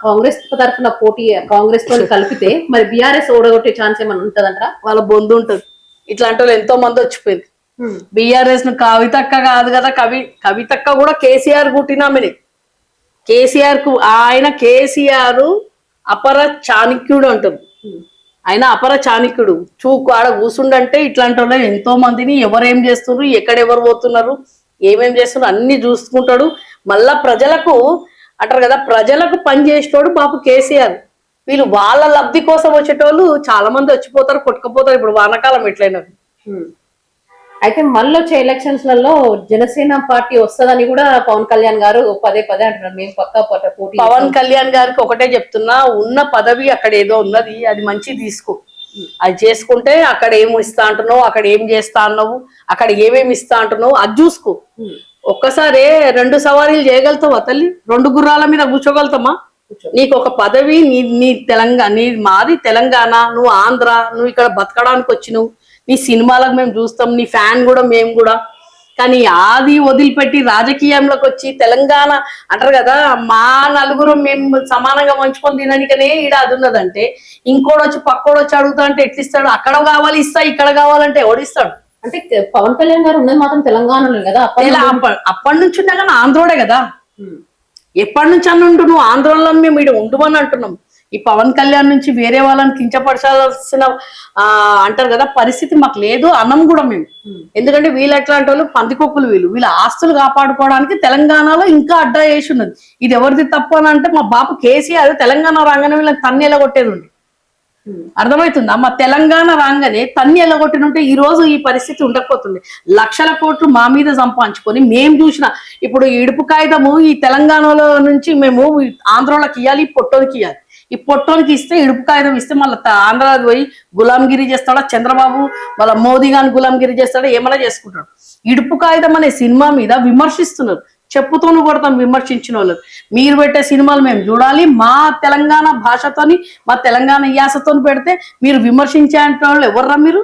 కాంగ్రెస్ తరఫున పోటీ కాంగ్రెస్ తో కలిపితే మరి బీఆర్ఎస్ ఓడగొట్టే ఛాన్స్ ఏమైనా ఉంటదంటారా? వాళ్ళ బొందు ఉంటది. ఇట్లాంటి వాళ్ళు ఎంతో మంది వచ్చిపోయింది. బీఆర్ఎస్ ను కవితక్క కాదు కదా, కవితక్క కూడా కేసీఆర్ పుట్టినామని. కేసీఆర్ కు కేసీఆర్ అపర చాణక్యుడు అంటారు. ఆయన అపర చాణక్యుడు. ఆడ కూసుండంటే ఇట్లాంటి వాళ్ళు ఎంతో మందిని ఎవరేం చేస్తున్నారు, ఎక్కడెవరు పోతున్నారు, ఏమేం చేస్తున్నారు అన్ని చూసుకుంటాడు. మళ్ళా ప్రజలకు అంటారు కదా, ప్రజలకు పని చేసేటోడు బాపు కేసీఆర్. వీళ్ళు వాళ్ళ లబ్ధి కోసం వచ్చేటోళ్ళు చాలా మంది వచ్చిపోతారు, కొట్టుకుపోతారు. ఇప్పుడు వానాకాలం ఎట్లయినా. అయితే మళ్ళీ వచ్చే ఎలక్షన్స్ లలో జనసేన పార్టీ వస్తుందని కూడా పవన్ కళ్యాణ్ గారు పదే అంటున్నారు. మేము పక్కా పోటీ. పవన్ కళ్యాణ్ గారికి ఒకటే చెప్తున్నా, ఉన్న పదవి అక్కడ ఏదో ఉన్నది, అది మంచి తీసుకో. అది చేసుకుంటే అక్కడ ఏం ఇస్తా అంటున్నావు, అక్కడ ఏం చేస్తా అన్నావు, అక్కడ ఏమేమి ఇస్తా అంటున్నావు అది చూసుకో. ఒక్కసారి 2 సవారీలు చేయగలుగుతావా తల్లి? 2 గుర్రాల మీద కూర్చోగలుగుతామా? నీకు ఒక పదవి, నీ తెలంగాణ, మాది తెలంగాణ, నువ్వు ఆంధ్ర, నువ్వు ఇక్కడ బతకడానికి వచ్చినావు, నీ సినిమాలకు మేము చూస్తాం, నీ ఫ్యాన్ కూడా మేము కూడా. కానీ అది వదిలిపెట్టి రాజకీయంలోకి వచ్చి తెలంగాణ అంటారు కదా, మా నలుగురు మేము సమానంగా పంచుకొని తినడానికనే ఈడ అది ఉన్నదంటే, ఇంకోటి వచ్చి పక్కోడు వచ్చి అడుగుతా అంటే ఎట్లిస్తాడు? అక్కడ కావాలి ఇస్తా, ఇక్కడ కావాలంటే ఎవడిస్తాడు? అంటే పవన్ కళ్యాణ్ గారు ఉన్నది మాత్రం తెలంగాణలో కదా, అప్పటి నుంచి ఉన్నా కానీ ఆంధ్రోడే కదా. ఎప్పటి నుంచి అని ఉంటు నువ్వు ఆంధ్రలో మేము ఇక్కడ ఉండమని అంటున్నాం. ఈ పవన్ కళ్యాణ్ నుంచి వేరే వాళ్ళని కించపరచాల్సిన అంటారు కదా పరిస్థితి మాకు లేదు, అన్నం కూడా మేము. ఎందుకంటే వీళ్ళు ఎట్లాంటి వాళ్ళు పందికొక్కులు, వీళ్ళ ఆస్తులు కాపాడుకోవడానికి తెలంగాణలో ఇంకా అడ్డా వేసి ఉన్నది. ఇది ఎవరిది తప్పు అని అంటే, మా బాపు కేసీఆర్ తెలంగాణ రాగానే వీళ్ళని తన్ని ఎలగొట్టేది ఉంది. అర్థమవుతుందా? మా తెలంగాణ రాగానే తన్ని ఎలగొట్టినుంటే ఈ రోజు ఈ పరిస్థితి ఉండకపోతుంది. లక్షల కోట్లు మా మీద సంపాదించుకొని మేము చూసిన ఇప్పుడు ఇడుపు కాగితము ఈ తెలంగాణలో నుంచి మేము ఆంధ్రలోకి ఇవ్వాలి, పొట్టోనికి ఇవ్వాలి. ఈ పొట్టోనికి ఇస్తే ఇడుపు కాగితం ఇస్తే మళ్ళీ ఆంధ్రాది పోయి గులాంగిరి చేస్తాడా చంద్రబాబు, మళ్ళీ మోదీ గాని గులాంగిరి చేస్తాడా, ఏమైనా చేసుకుంటాడు. ఇడుపు కాగితం అనే సినిమా మీద విమర్శిస్తున్నారు. చెప్పుతోను కొడతాం విమర్శించిన వాళ్ళు. మీరు పెట్టే సినిమాలు మేము చూడాలి, మా తెలంగాణ భాషతోని, మా తెలంగాణ యాసతో పెడితే మీరు విమర్శించే అంటే వాళ్ళు ఎవర్రా మీరు?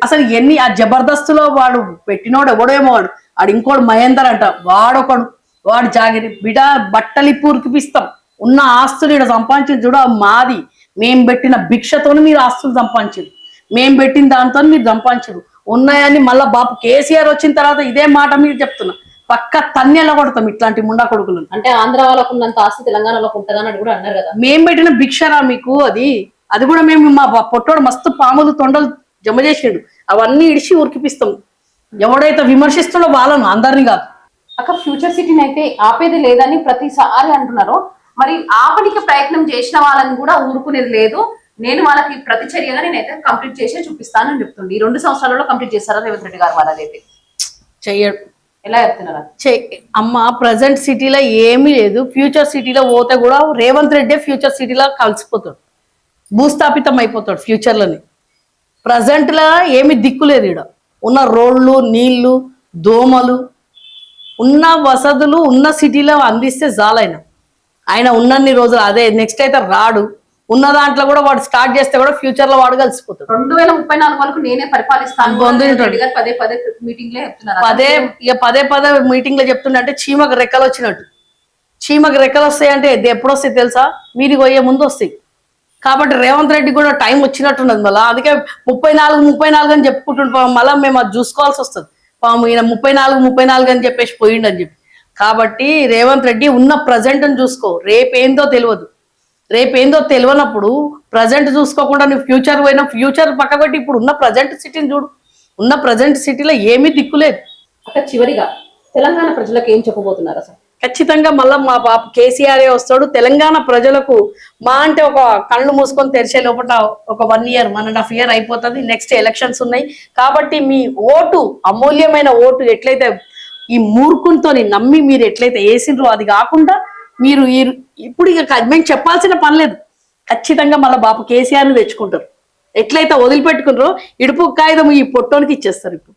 అసలు ఎన్ని ఆ జబర్దస్తులో వాడు పెట్టినోడు ఎవడేమో వాడు ఇంకోడు మహేందర్ అంట, వాడు జాగిరి బిడ బట్టలి పూర్కిపిస్తాం. ఉన్న ఆస్తులు ఇక్కడ సంపాదించింది చూడ మాది, మేము పెట్టిన భిక్షతోని మీరు ఆస్తులు సంపాదించారు, మేము పెట్టిన దాంతో మీరు సంపాదించారు. ఉన్నాయని మళ్ళా బాపు కేసీఆర్ వచ్చిన తర్వాత ఇదే మాట మీరు చెప్తున్నా, పక్క తన్నెల కొడతాం ఇట్లాంటి ముండా కొడుకులు. అంటే ఆంధ్ర వాళ్ళకు ఉన్నంత ఆస్తి తెలంగాణలోకి ఉంటుందని కూడా అన్నారు కదా. మేము పెట్టిన భిక్షరా మీకు అది కూడా మేము మా పొట్టోడు మస్తు పాములు తొండలు జమ చేసాడు, అవన్నీ ఇడిచి ఉరికిపిస్తాం. ఎవడైతే విమర్శిస్తుండో వాళ్ళను, అందరినీ కాదు. అక్క ఫ్యూచర్ సిటీని అయితే ఆపేది లేదని ప్రతిసారి అంటున్నారు. మరి ఆపనికి ప్రయత్నం చేసిన వాళ్ళని కూడా ఊరుకునేది లేదు. నేను వాళ్ళకి ప్రతిచర్యగా నేనైతే కంప్లీట్ చేసే చూపిస్తానని చెప్తుంది. ఈ 2 సంవత్సరాలలో కంప్లీట్ చేస్తారా రేవంత్ రెడ్డి గారు? వాళ్ళదైతే చెయ్యడు. ఎలా చెప్తున్నారా? అమ్మ ప్రజెంట్ సిటీలో ఏమీ లేదు. ఫ్యూచర్ సిటీలో పోతే కూడా రేవంత్ రెడ్డి ఫ్యూచర్ సిటీలో కలిసిపోతాడు, భూస్థాపితం అయిపోతాడు ఫ్యూచర్లోని. ప్రజెంట్ లా ఏమి దిక్కు లేదు. ఇక్కడ ఉన్న రోడ్లు, నీళ్లు, దోమలు, ఉన్న వసతులు ఉన్న సిటీలో అందిస్తే చాలైనా. ఆయన ఉన్నన్ని రోజులు అదే, నెక్స్ట్ అయితే రాడు. ఉన్న దాంట్లో కూడా వాడు స్టార్ట్ చేస్తే కూడా ఫ్యూచర్ లో వాడు కలిసిపోతాడు. 2034 వరకు నేనే పరిపాలిస్తాను పదే మీటింగ్ లో చెప్తుండే. అంటే చీమకు రెక్కలు వచ్చినట్టు. చీమకు రెక్కలు వస్తాయంటే ఎప్పుడు వస్తాయి తెలుసా? మీరు పోయే ముందు వస్తాయి. కాబట్టి రేవంత్ రెడ్డి కూడా టైం వచ్చినట్టున్నది. మళ్ళీ అందుకే 34 అని చెప్పుకుంటుంటాం. మళ్ళీ మేము అది చూసుకోవాల్సి వస్తుంది. పాము ఈయన 34 అని చెప్పేసి పోయిండు అని చెప్పి. కాబట్టి రేవంత్ రెడ్డి ఉన్న ప్రజెంట్ ని చూసుకో. రేపేందో తెలియనప్పుడు ప్రజెంట్ చూసుకోకుండా నువ్వు ఫ్యూచర్ పోయినా, ఫ్యూచర్ పక్క పెట్టి ఇప్పుడు ఉన్న ప్రజెంట్ సిటీని చూడు. ఉన్న ప్రజెంట్ సిటీలో ఏమీ దిక్కులేదు. అక్కడ చివరిగా తెలంగాణ ప్రజలకు ఏం చెప్పబోతున్నారు అసలు? ఖచ్చితంగా మళ్ళీ మా బాబు కేసీఆర్ వస్తాడు. తెలంగాణ ప్రజలకు మా అంటే ఒక కళ్ళు మూసుకొని తెరిచే లోపల ఒక 1 year 1.5 year అయిపోతుంది. నెక్స్ట్ ఎలక్షన్స్ ఉన్నాయి. కాబట్టి మీ ఓటు, అమూల్యమైన ఓటు ఎట్లయితే ఈ మూర్ఖునితో నమ్మి మీరు ఎట్లయితే వేసిండ్రో అది కాకుండా మీరు ఇప్పుడు ఇక మేము చెప్పాల్సిన పని లేదు. ఖచ్చితంగా మళ్ళీ బాపు కేసీఆర్ని తెచ్చుకుంటారు. ఎట్లయితే వదిలిపెట్టుకున్నారో ఇడుపు కాగితం ఈ పొట్టోనికి ఇచ్చేస్తారు. ఇప్పుడు